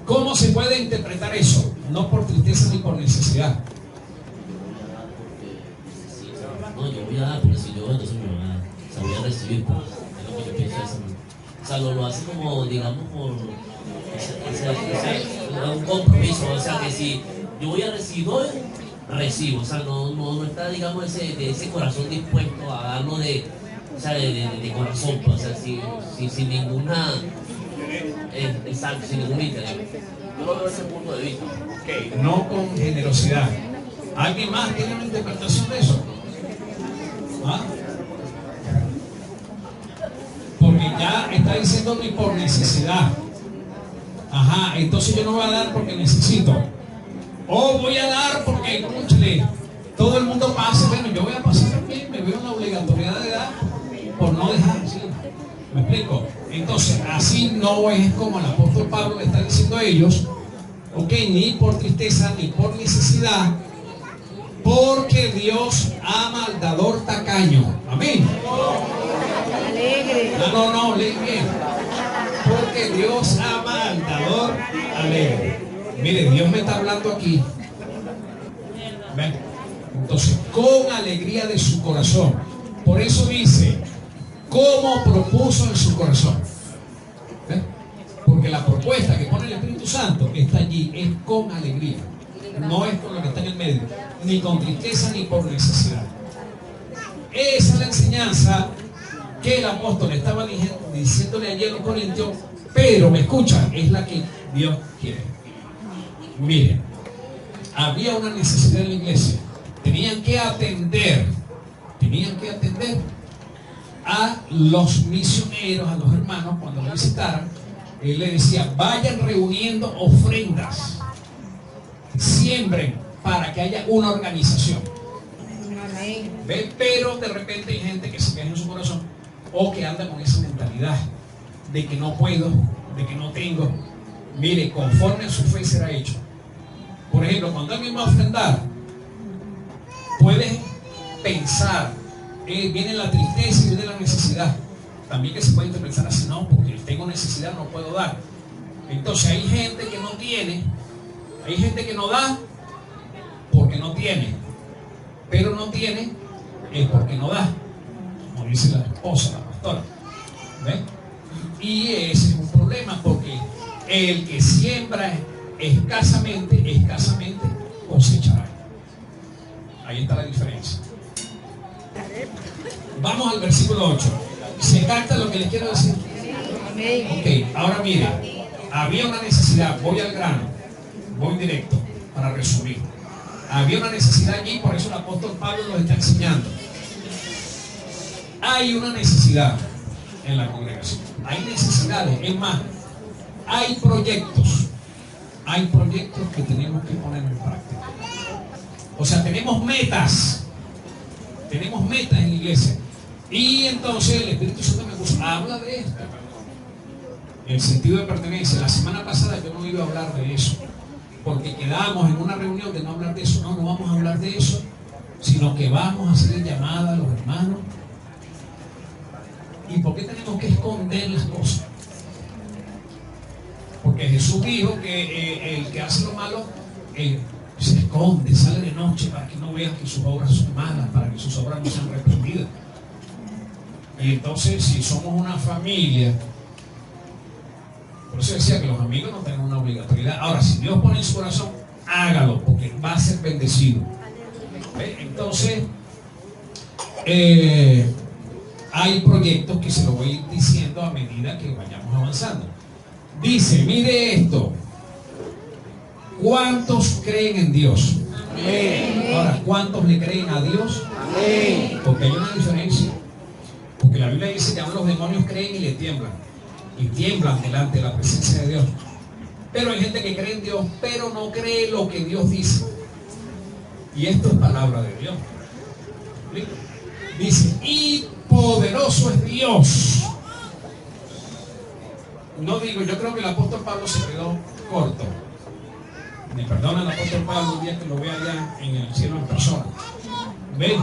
¿Cómo se puede interpretar eso? No por tristeza ni por necesidad. No, yo voy a dar, porque si yo entonces me van a, o sea, voy a recibir, pues, es lo que yo pienso eso. O sea, lo hace como, digamos, por un compromiso, o sea, que si yo voy a recibir, recibo, o sea, no está, digamos, ese corazón dispuesto a darlo de corazón, pues, o sea, sin ninguna, exacto, sin ningún interés. Yo lo veo desde ese punto de vista. Okay. No con generosidad. ¿Alguien más tiene una interpretación de eso? ¿Ah? Porque ya está diciendo ni por necesidad. Ajá, entonces yo no voy a dar porque necesito. O voy a dar porque, escúchale, todo el mundo pasa. Bueno, yo voy a pasar también, me veo en la obligatoriedad de dar por no dejar, ¿sí? ¿Me explico? Entonces, así no es como el apóstol Pablo le está diciendo a ellos, ok, ni por tristeza ni por necesidad, porque Dios ama al dador tacaño. Amén. Alegre. No, lee bien. Porque Dios ama al dador alegre. Mire, Dios me está hablando aquí. ¿Ven? Entonces, con alegría de su corazón. Por eso dice, como propuso en su corazón. ¿Ven? Porque la propuesta que pone el Espíritu Santo está allí, es con alegría. No es con lo que está en el medio, ni con tristeza ni por necesidad. Esa es la enseñanza que el apóstol estaba diciéndole ayer a los corintios, pero me escuchan, es la que Dios quiere. Miren, había una necesidad en la iglesia. Tenían que atender a los misioneros, a los hermanos cuando lo visitaran. Él le decía, vayan reuniendo ofrendas, siembren para que haya una organización. ¿Ve? Pero de repente hay gente que se queja en su corazón o que anda con esa mentalidad de que no puedo, de que no tengo. Mire, conforme a su fe será hecho. Por ejemplo, cuando alguien va a ofrendar, puede pensar, viene la tristeza y viene la necesidad. También que se puede interpretar así, no, porque tengo necesidad, no puedo dar. Entonces hay gente que no tiene, hay gente que no da porque no tiene, pero no tiene es porque no da, como dice la esposa, la pastora. ¿Ven? Y ese es un problema, porque el que siembra escasamente cosechará. Ahí está la diferencia. Vamos al versículo 8. ¿Se capta lo que les quiero decir? Ok, ahora mire, había una necesidad, voy al grano, voy directo, para resumir. Había una necesidad allí, por eso el apóstol Pablo nos está enseñando. Hay una necesidad en la congregación, hay necesidades, es más, hay proyectos que tenemos que poner en práctica. O sea, tenemos metas en la iglesia. Y entonces el Espíritu Santo me puso, habla de esto. El sentido de pertenencia. La semana pasada yo no iba a hablar de eso, porque quedamos en una reunión de no hablar de eso. No vamos a hablar de eso, sino que vamos a hacer llamada a los hermanos. ¿Y por qué tenemos que esconder las cosas? Porque Jesús dijo que el que hace lo malo se esconde, sale de noche para que no vean que sus obras son malas, para que sus obras no sean reprendidas. Y entonces, si somos una familia, por eso decía que los amigos no tienen una obligatoriedad. Ahora, si Dios pone en su corazón, hágalo, porque va a ser bendecido. ¿Ve? Entonces, hay proyectos que se los voy a ir diciendo a medida que vayamos avanzando. Dice, mire esto. ¿Cuántos creen en Dios? Amén. Ahora, ¿cuántos le creen a Dios? Amén. Porque hay una diferencia. Porque la Biblia dice que aún los demonios creen y le tiemblan. Y tiemblan delante de la presencia de Dios. Pero hay gente que cree en Dios, pero no cree lo que Dios dice. Y esto es palabra de Dios. Dice, y poderoso es Dios. No digo, yo creo que el apóstol Pablo se quedó corto. Me perdona el apóstol Pablo el día que lo vea allá en el cielo en persona. ¿Ven?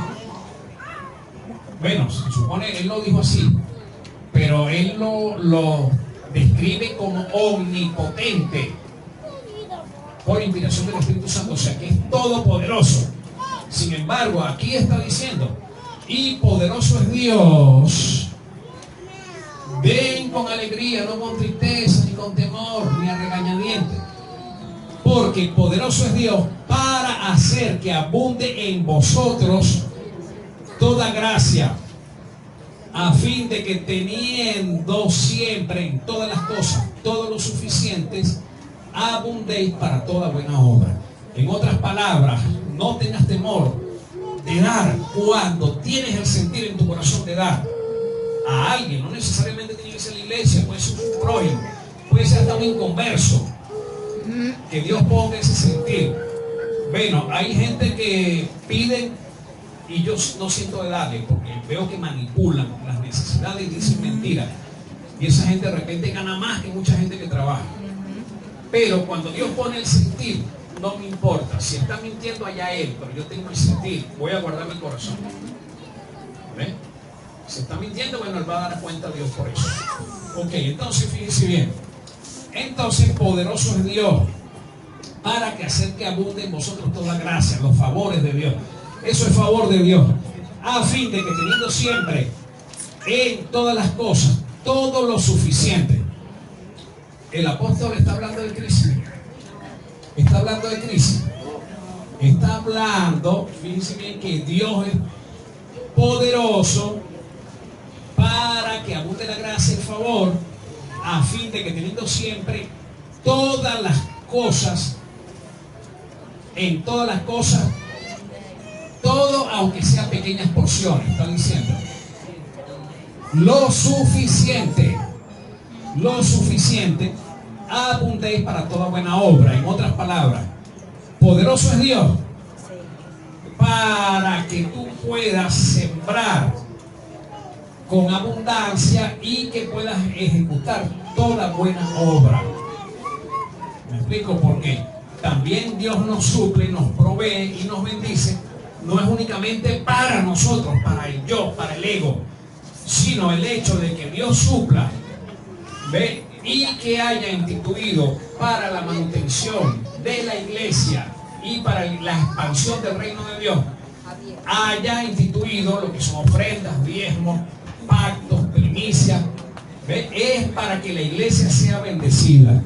Bueno, se supone, él lo dijo así, pero él lo describe como omnipotente por inspiración del Espíritu Santo, o sea que es todopoderoso. Sin embargo, aquí está diciendo, y poderoso es Dios. Ven con alegría, no con tristeza, ni con temor, ni a regañadientes. Porque poderoso es Dios para hacer que abunde en vosotros toda gracia, a fin de que teniendo siempre en todas las cosas todo lo suficientes, abundéis para toda buena obra. En otras palabras, no tengas temor de dar cuando tienes el sentir en tu corazón de dar a alguien. No necesariamente tiene que ser la iglesia, puede ser un prójimo, puede ser hasta un inconverso. Que Dios ponga ese sentir. Bueno, hay gente que pide y yo no siento de darle, porque veo que manipulan las necesidades y dicen mentiras. Y esa gente de repente gana más que mucha gente que trabaja. Pero cuando Dios pone el sentir, no me importa. Si está mintiendo allá él, pero yo tengo el sentir, voy a guardar mi corazón. ¿Ven? Si está mintiendo, bueno, él va a dar cuenta a Dios por eso. Ok, entonces fíjense bien. Entonces poderoso es Dios para que hacer que abunde en vosotros toda gracia, los favores de Dios. Eso es favor de Dios, a fin de que teniendo siempre en todas las cosas todo lo suficiente. El apóstol está hablando de crisis. Está hablando de crisis. Está hablando, fíjense bien, que Dios es poderoso para que abunde la gracia y el favor, a fin de que teniendo siempre todas las cosas, en todas las cosas, todo aunque sea pequeñas porciones, está diciendo, lo suficiente, abundéis para toda buena obra. En otras palabras, poderoso es Dios para que tú puedas sembrar con abundancia y que puedas ejecutar toda buena obra. ¿Me explico por qué? También Dios nos suple, nos provee y nos bendice. No es únicamente para nosotros, para el yo, para el ego, sino el hecho de que Dios supla, ¿ve? Y que haya instituido para la manutención de la iglesia y para la expansión del reino de Dios, haya instituido lo que son ofrendas, diezmos, pactos, primicias, ¿Ve? Es para que la iglesia sea bendecida.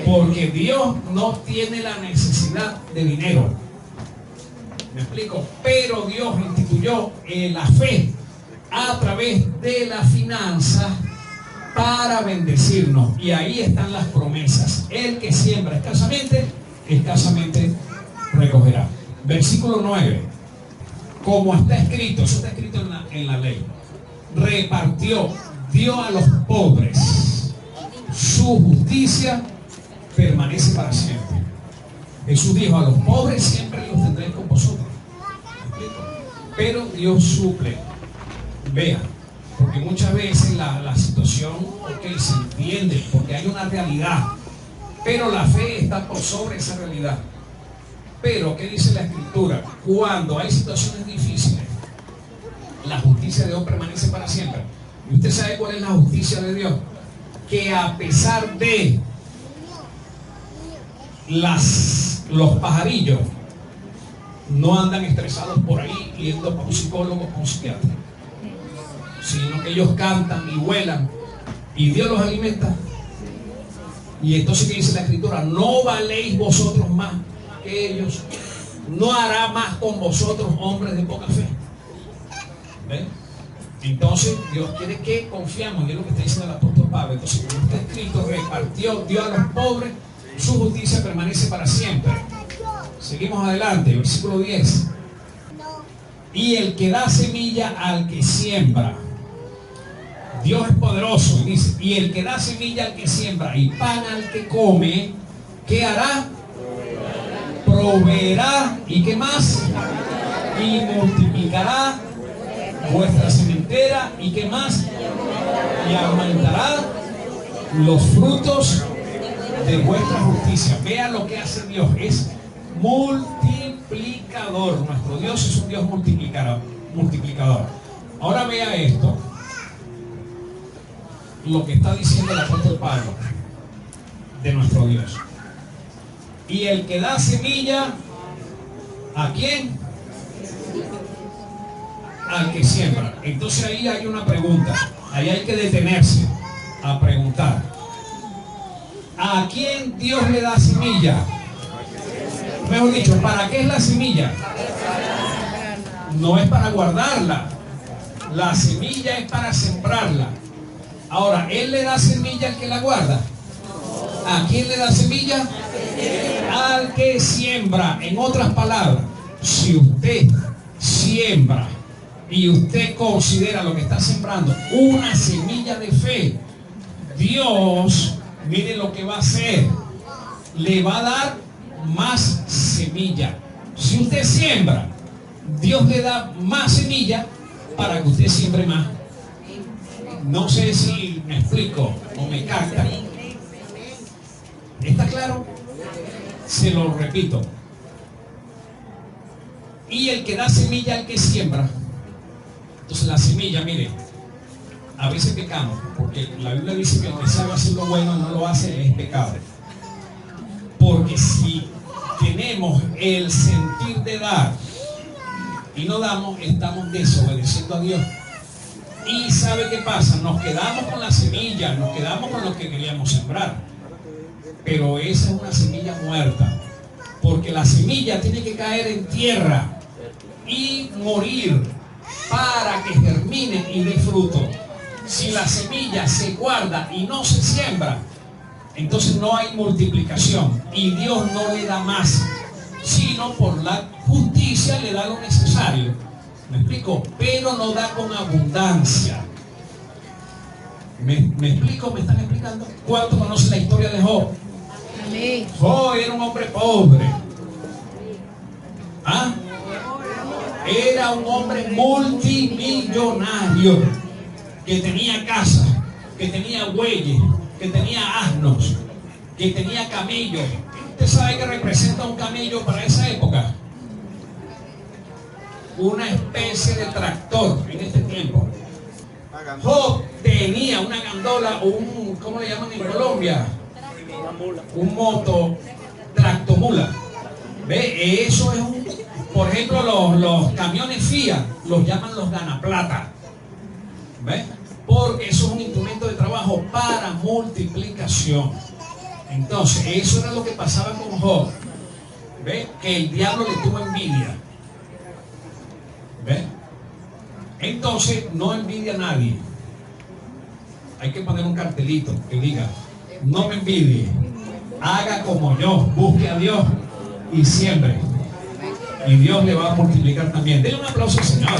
Porque Dios no tiene la necesidad de dinero. ¿Me explico? Pero Dios instituyó la fe a través de las finanzas para bendecirnos. Y ahí están las promesas. El que siembra escasamente, escasamente recogerá. Versículo 9. Como está escrito, eso está escrito en la ley. Repartió, dio a los pobres. Su justicia permanece para siempre. Jesús dijo: a los pobres siempre los tendré con vosotros. ¿Me explico? Pero Dios suple. Vea, porque muchas veces la situación, ok, se entiende, porque hay una realidad, pero la fe está por sobre esa realidad. Pero, ¿qué dice la Escritura? Cuando hay situaciones difíciles, la justicia de Dios permanece para siempre. ¿Y usted sabe cuál es la justicia de Dios? Que a pesar de los pajarillos, no andan estresados por ahí yendo para un psicólogo o un psiquiatra, sino que ellos cantan y vuelan y Dios los alimenta. Y entonces, ¿qué dice la Escritura? No valéis vosotros más que ellos, no hará más con vosotros hombres de poca fe. ¿Ven? Entonces Dios quiere que confiamos, y es lo que está diciendo el apóstol Pablo. Entonces, como está escrito, repartió, dio a los pobres, su justicia permanece para siempre. Seguimos adelante, versículo 10. Y el que da semilla al que siembra, Dios es poderoso, y dice: y el que da semilla al que siembra y pan al que come, ¿qué hará? Proveerá. ¿Y qué más? Y multiplicará vuestra sementera. ¿Y qué más? Y aumentará los frutos de vuestra justicia. Vea lo que hace Dios. Es multiplicador. Nuestro Dios es un Dios multiplicador. Ahora vea esto, lo que está diciendo el apóstol Pablo de nuestro Dios. Y el que da semilla, ¿a quién? Al que siembra. Entonces ahí hay una pregunta. Ahí hay que detenerse a preguntar: ¿a quién Dios le da semilla? Mejor dicho, ¿para qué es la semilla? No es para guardarla. La semilla es para sembrarla. Ahora, ¿Él le da semilla al que la guarda? ¿A quién le da semilla? Al que siembra. En otras palabras, si usted siembra y usted considera lo que está sembrando una semilla de fe, Dios, mire lo que va a hacer: le va a dar más semilla. Si usted siembra, Dios le da más semilla para que usted siembre más. No sé si me explico o me capta. ¿Está claro? Se lo repito. Y el que da semilla al que siembra. Entonces la semilla, mire, a veces pecamos, porque la Biblia dice que el que sabe hacer lo bueno y no lo hace es pecado. Porque si tenemos el sentir de dar y no damos, estamos desobedeciendo a Dios. Y ¿sabe qué pasa? Nos quedamos con la semilla, nos quedamos con lo que queríamos sembrar. Pero esa es una semilla muerta, porque la semilla tiene que caer en tierra y morir para que germine y dé fruto. Si la semilla se guarda y no se siembra, entonces no hay multiplicación, y Dios no le da más, sino por la justicia le da lo necesario. ¿Me explico? Pero no da con abundancia. ¿Me explico? ¿Me están explicando? ¿Cuánto conocen la historia de Job? Job era un hombre pobre. ¿Ah? Era un hombre multimillonario, que tenía casa, que tenía bueyes, que tenía asnos, que tenía camellos. ¿Usted sabe qué representa un camello para esa época? Una especie de tractor en este tiempo. Job tenía una gandola, o un, ¿cómo le llaman en Colombia? Un moto, tractomula. ¿Ve? Eso es un, por ejemplo, los camiones Fiat los llaman los ganaplata. ¿Ve? Porque eso es un instrumento de trabajo usó para multiplicación. Entonces, eso era lo que pasaba con Job. ¿Ve? Que el diablo le tuvo envidia. ¿Ve? Entonces, no envidia a nadie. Hay que poner un cartelito que diga: no me envidie, haga como yo, busque a Dios y siembre. Y Dios le va a multiplicar también. Denle un aplauso al Señor.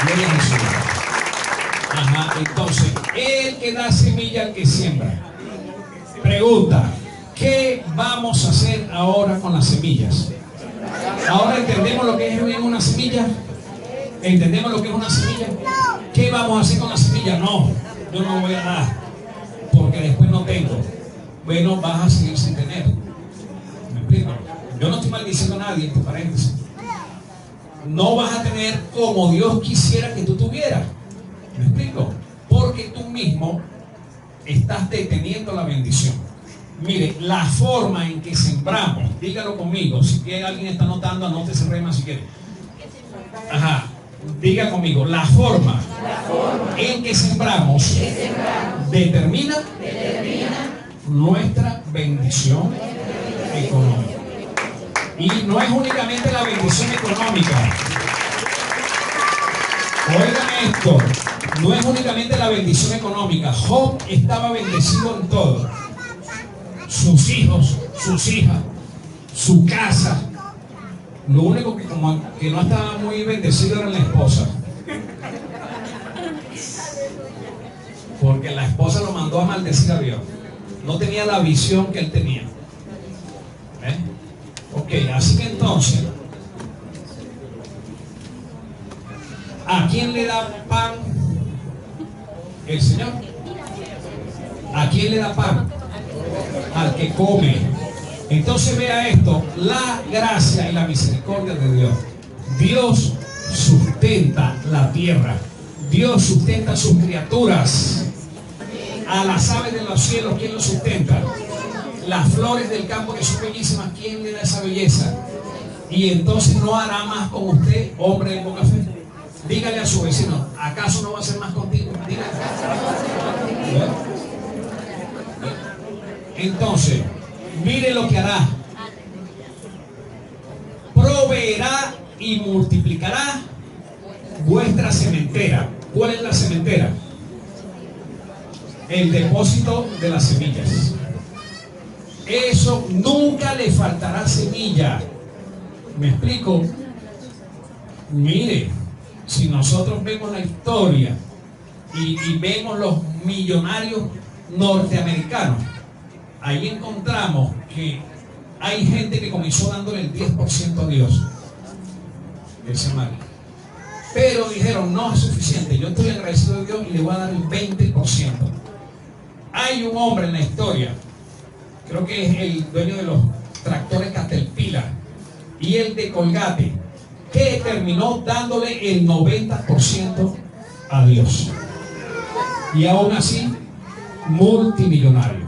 Gloria a Jesús. Ajá, entonces, el que da semilla al que siembra. Pregunta: ¿qué vamos a hacer ahora con las semillas? ¿Ahora entendemos lo que es una semilla? ¿Entendemos lo que es una semilla? ¿Qué vamos a hacer con la semilla? No, yo no voy a dar, porque después no tengo. Bueno, vas a seguir sin tener. ¿Me explico? Yo no estoy maldiciendo a nadie, entre paréntesis. No vas a tener como Dios quisiera que tú tuvieras. ¿Me explico? Porque tú mismo estás deteniendo la bendición. Mire, la forma en que sembramos, dígalo conmigo, si quiere alguien está anotando, anótese rema si quiere. Ajá, diga conmigo, la forma en que sembramos determina nuestra bendición económica. Y no es únicamente la bendición económica. Oigan esto, no es únicamente la bendición económica. Job estaba bendecido en todo. Sus hijos, sus hijas, su casa. Lo único que como que no estaba muy bendecido era la esposa. Porque la esposa lo mandó a maldecir a Dios. No tenía la visión que él tenía. Ok, así que entonces, ¿a quién le da pan el Señor? ¿A quién le da pan? Al que come. Entonces vea esto, la gracia y la misericordia de Dios. Dios sustenta la tierra. Dios sustenta a sus criaturas. A las aves de los cielos, ¿quién los sustenta? Las flores del campo que son bellísimas, ¿quién le da esa belleza? Y entonces no hará más con usted, hombre de poca fe. Dígale a su vecino, ¿acaso no va a hacer más contigo? Dígale. Entonces, mire lo que hará. Proveerá y multiplicará vuestra sementera. ¿Cuál es la sementera? El depósito de las semillas. Eso nunca le faltará semilla. ¿Me explico? Mire, si nosotros vemos la historia y vemos los millonarios norteamericanos, ahí encontramos que hay gente que comenzó dándole el 10% a Dios. Ese mal. Pero dijeron, no es suficiente, yo estoy agradecido de Dios y le voy a dar el 20%. Hay un hombre en la historia, creo que es el dueño de los tractores Caterpillar y el de Colgate, que terminó dándole el 90% a Dios. Y aún así, multimillonario.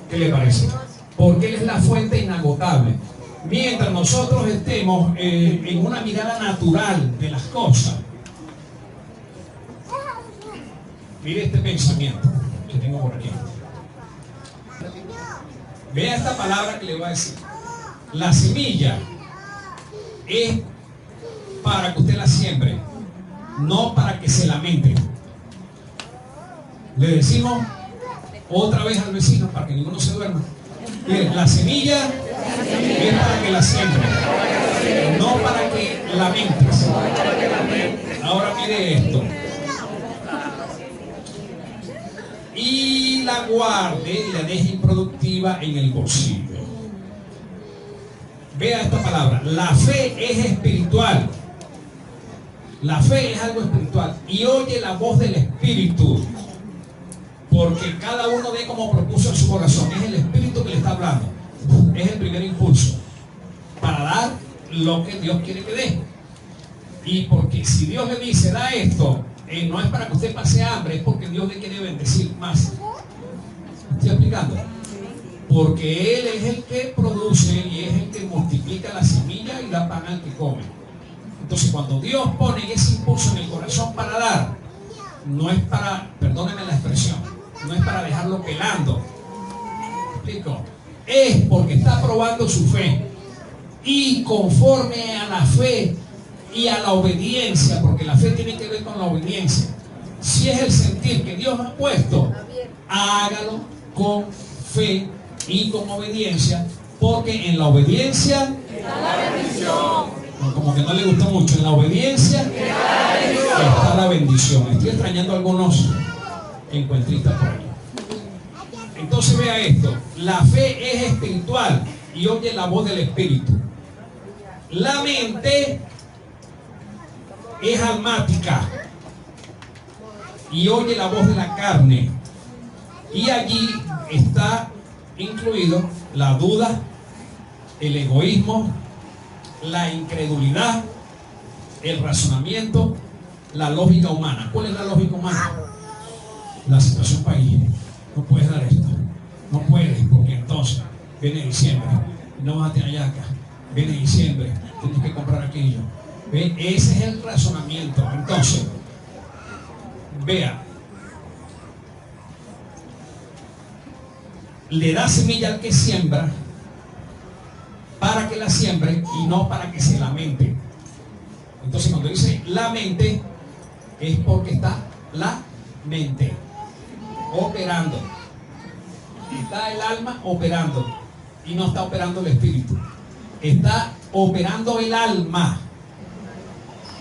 ¿Qué le parece? Porque Él es la fuente inagotable. Mientras nosotros estemos en una mirada natural de las cosas. Mire este pensamiento que tengo por aquí. Vea esta palabra que le voy a decir. La semilla es para que usted la siembre, no para que se lamente. Le decimos otra vez al vecino para que ninguno se duerma. Mire, la semilla es para que la siembre, no para que lamentes. Ahora mire esto. Y la guarde y la deje improductiva en el bolsillo. Vea esta palabra. La fe es espiritual. La fe es algo espiritual. Y oye la voz del Espíritu. Porque cada uno ve como propuso en su corazón. Es el Espíritu que le está hablando. Es el primer impulso. Para dar lo que Dios quiere que dé. Y porque si Dios le dice, da esto, no es para que usted pase hambre, es porque Dios le quiere bendecir más. ¿Estoy explicando? Porque Él es el que produce y es el que multiplica la semilla y da pan al que come. Entonces, cuando Dios pone ese impulso en el corazón para dar, no es para, perdónenme la expresión, no es para dejarlo pelando. ¿Me explico? Es porque está probando su fe. Y conforme a la fe y a la obediencia, porque la fe tiene que ver con la obediencia. Si es el sentir que Dios ha puesto, hágalo con fe y con obediencia, porque en la obediencia está la bendición. Como que no le gustó mucho. En la obediencia está la bendición. Estoy extrañando a algunos encuentristas por ahí. Entonces vea esto. La fe es espiritual y oye la voz del Espíritu. La mente es almática y oye la voz de la carne. Y allí está incluido la duda, el egoísmo, la incredulidad, el razonamiento, la lógica humana. ¿Cuál es la lógica humana? La situación país. No puedes dar esto. No puedes, porque entonces viene diciembre, no vas a tener yaca. Viene diciembre, tienes que comprar aquello. ¿Ve? Ese es el razonamiento. Entonces, vea, le da semilla al que siembra para que la siembre y no para que se lamente. Entonces, cuando dice la mente, es porque está la mente operando. Está el alma operando y no está operando el espíritu. Está operando el alma.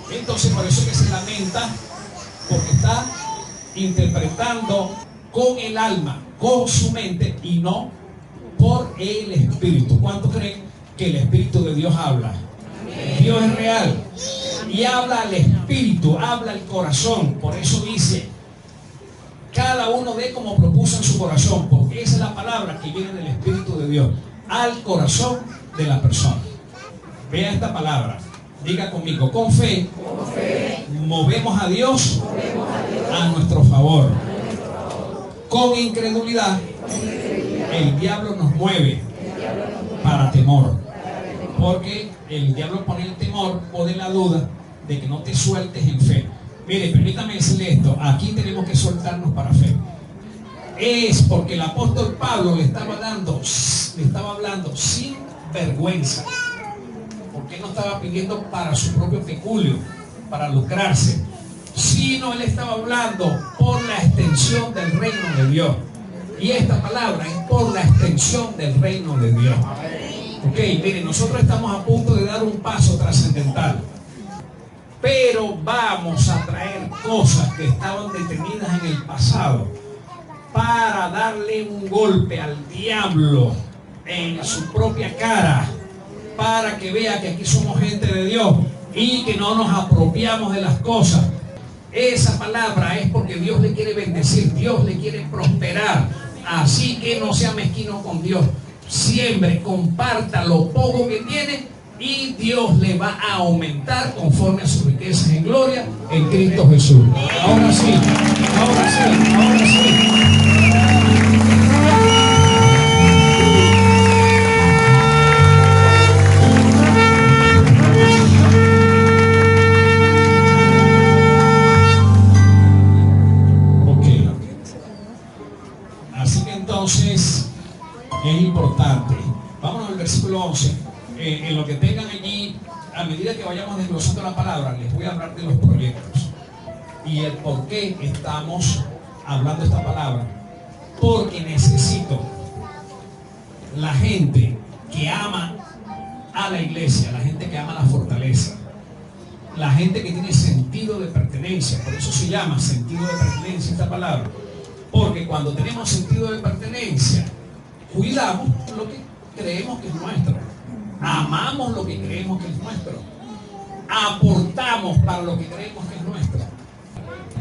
Entonces, por eso que se lamenta, porque está interpretando con el alma, con su mente y no por el espíritu. ¿Cuántos creen que el Espíritu de Dios habla? Dios es real y habla al espíritu, habla al corazón. Por eso dice, cada uno dé como propuso en su corazón, porque esa es la palabra que viene del Espíritu de Dios al corazón de la persona. Vea esta palabra, diga conmigo, con fe, movemos a Dios a nuestro favor. Con incredulidad, el diablo nos mueve para temor. Porque el diablo pone el temor, pone la duda de que no te sueltes en fe. Mire, permítame decirle esto, aquí tenemos que soltarnos para fe. Es porque el apóstol Pablo le estaba hablando sin vergüenza. Porque no estaba pidiendo para su propio peculio, para lucrarse, sino él estaba hablando por la extensión del reino de Dios. Y esta palabra es por la extensión del reino de Dios. Ok, miren, nosotros estamos a punto de dar un paso trascendental, pero vamos a traer cosas que estaban detenidas en el pasado para darle un golpe al diablo en su propia cara, para que vea que aquí somos gente de Dios y que no nos apropiamos de las cosas. Esa palabra es porque Dios le quiere bendecir, Dios le quiere prosperar. Así que no sea mezquino con Dios. Siempre comparta lo poco que tiene y Dios le va a aumentar conforme a sus riquezas en gloria en Cristo Jesús. Ahora sí, ahora sí, ahora sí. Entonces es importante. Vámonos al versículo 11. En lo que tengan allí, a medida que vayamos desglosando la palabra, les voy a hablar de los proyectos y el por qué estamos hablando esta palabra. Porque necesito la gente que ama a la iglesia, la gente que ama la fortaleza, la gente que tiene sentido de pertenencia. Por eso se llama sentido de pertenencia esta palabra. Porque cuando tenemos sentido de pertenencia, cuidamos lo que creemos que es nuestro, amamos lo que creemos que es nuestro, aportamos para lo que creemos que es nuestro.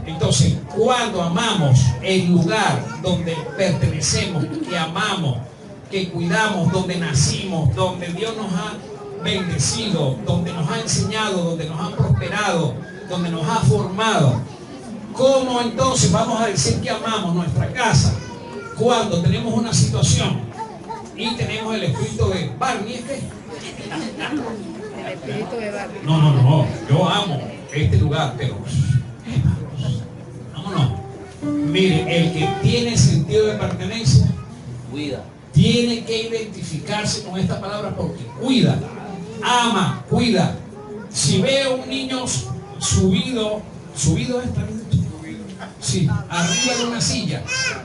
Entonces, cuando amamos el lugar donde pertenecemos, que amamos, que cuidamos, donde nacimos, donde Dios nos ha bendecido, donde nos ha enseñado, donde nos ha prosperado, donde nos ha formado, ¿cómo entonces vamos a decir que amamos nuestra casa cuando tenemos una situación y tenemos el espíritu de Barney? espíritu de barrio. No, yo amo este lugar, pero vámonos. Mire, el que tiene sentido de pertenencia Cuida. tiene que identificarse con esta palabra porque cuida, ama, cuida. Si ve a un niño subido esta, sí, arriba de una silla,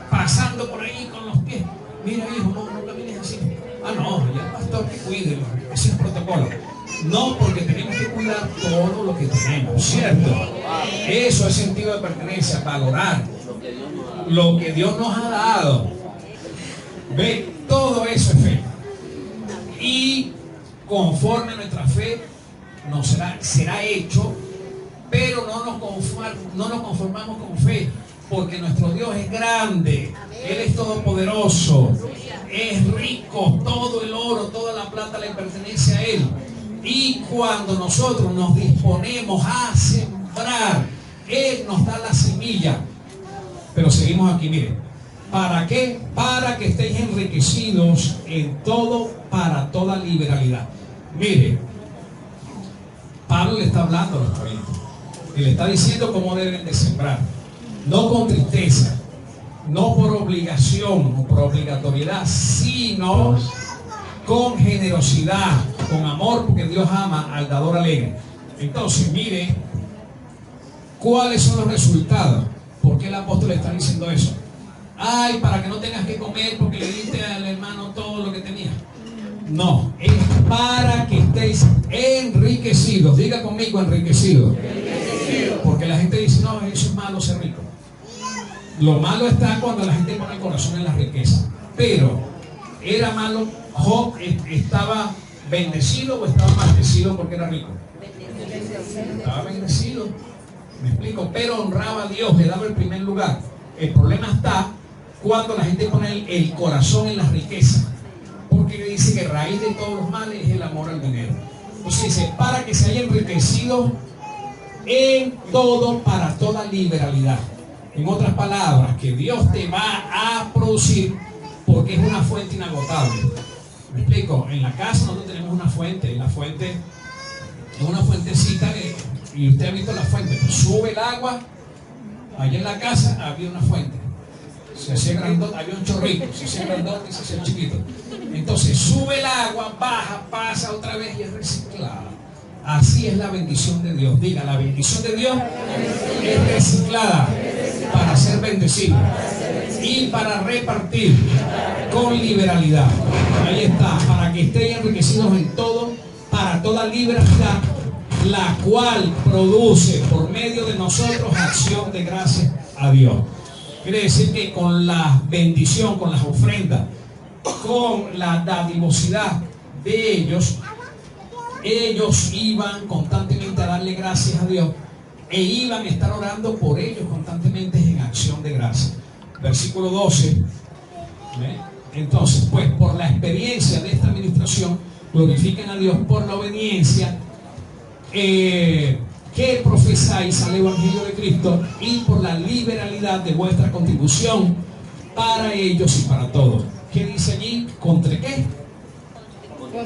pasando por ahí con los pies, mira hijo, no camines así. Ah, no, ya el pastor que cuide, ese es el protocolo. No, porque tenemos que cuidar todo lo que tenemos, ¿cierto? Eso es sentido de pertenencia, valorar lo que Dios nos ha dado. Ve, todo eso es fe. Y conforme a nuestra fe nos será hecho, pero no nos conformamos con fe, porque nuestro Dios es grande, Él es todopoderoso, es rico, todo el oro, toda la plata le pertenece a Él. Y cuando nosotros nos disponemos a sembrar, Él nos da la semilla. Pero seguimos aquí, miren. ¿Para qué? Para que estéis enriquecidos en todo, para toda liberalidad. Mire, Pablo le está hablando a los corintios y le está diciendo cómo deben de sembrar. No con tristeza, no por obligación o por obligatoriedad, sino con generosidad, con amor, porque Dios ama al dador alegre. Entonces, mire, ¿cuáles son los resultados? ¿Por qué el apóstol está diciendo eso? Ay, para que no tengas que comer porque le diste al hermano todo lo que tenía. No, es para que estéis enriquecidos. Diga conmigo, enriquecidos. Porque la gente dice, no, eso es malo ser rico. Lo malo está cuando la gente pone el corazón en la riqueza. Pero, ¿era malo? ¿Job estaba bendecido o estaba maldecido porque era rico? Estaba bendecido. Me explico, pero honraba a Dios, le daba el primer lugar. El problema está cuando la gente pone el corazón en la riqueza, porque dice que raíz de todos los males es el amor al dinero. Entonces dice, para que se haya enriquecido en todo, para toda liberalidad. En otras palabras, que Dios te va a producir porque es una fuente inagotable. Me explico, en la casa nosotros tenemos una fuente, la fuente es una fuentecita y usted ha visto la fuente, sube el agua. Allá en la casa había una fuente, se hacía grandote, había un chorrito, se hacía grandote y se hacía chiquito. Entonces sube el agua, baja, pasa otra vez y es reciclada. Así es la bendición de Dios. Diga, la bendición de Dios es reciclada para ser bendecido y para repartir con liberalidad. Ahí está, para que estén enriquecidos en todo, para toda liberalidad, la cual produce por medio de nosotros acción de gracias a Dios. Quiere decir que con la bendición, con las ofrendas, con la dadivosidad de ellos iban constantemente a darle gracias a Dios e iban a estar orando por ellos constantemente en acción de gracias. Versículo 12. ¿Ve? Entonces, pues por la experiencia de esta administración, glorifiquen a Dios por la obediencia que profesáis al Evangelio de Cristo y por la liberalidad de vuestra contribución para ellos y para todos. ¿Qué dice allí? ¿Contra qué?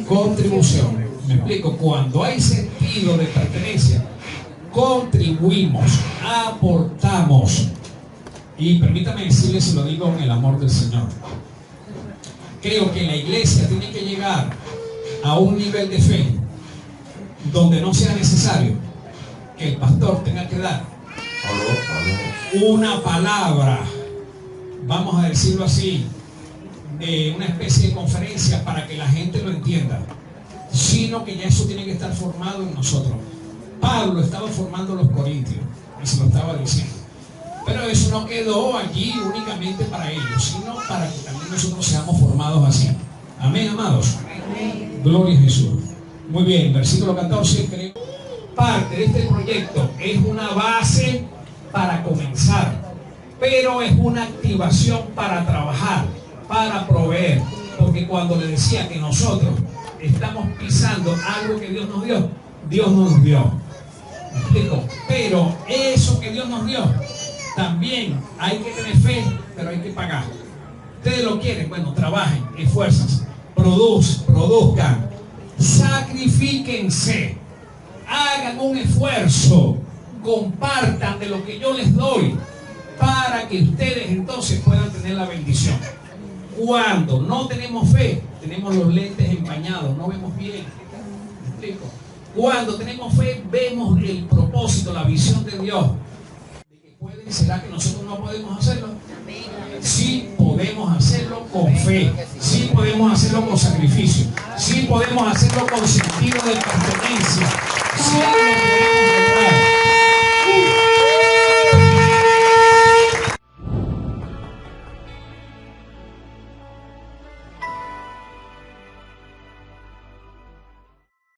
Contribución. Me explico, cuando hay sentido de pertenencia, contribuimos, aportamos. Y permítame decirles, si lo digo en el amor del Señor, creo que la iglesia tiene que llegar a un nivel de fe donde no sea necesario que el pastor tenga que dar una palabra, vamos a decirlo así, de una especie de conferencia para que la gente lo entienda, sino que ya eso tiene que estar formado en nosotros. Pablo estaba formando a los corintios y se lo estaba diciendo, pero eso no quedó allí únicamente para ellos, sino para que también nosotros seamos formados así. Amén, amados. Amén. Gloria a Jesús. Muy bien, versículo 14, creo. Parte de este proyecto es una base para comenzar, pero es una activación para trabajar, para proveer, porque cuando le decía que nosotros estamos pisando algo que Dios nos dio, Dios nos dio. ¿Me explico? Pero eso que Dios nos dio, también hay que tener fe, pero hay que pagar. Ustedes lo quieren, bueno, trabajen, esfuérzanse, produzcan, sacrifíquense, hagan un esfuerzo, compartan de lo que yo les doy, para que ustedes entonces puedan tener la bendición. Cuando no tenemos fe, tenemos los lentes empañados, no vemos bien. ¿Me explico? Cuando tenemos fe, vemos el propósito, la visión de Dios. ¿Será que nosotros no podemos hacerlo? Sí podemos hacerlo con fe, sí podemos hacerlo con sacrificio, sí podemos hacerlo con sentido de pertenencia, sí lo podemos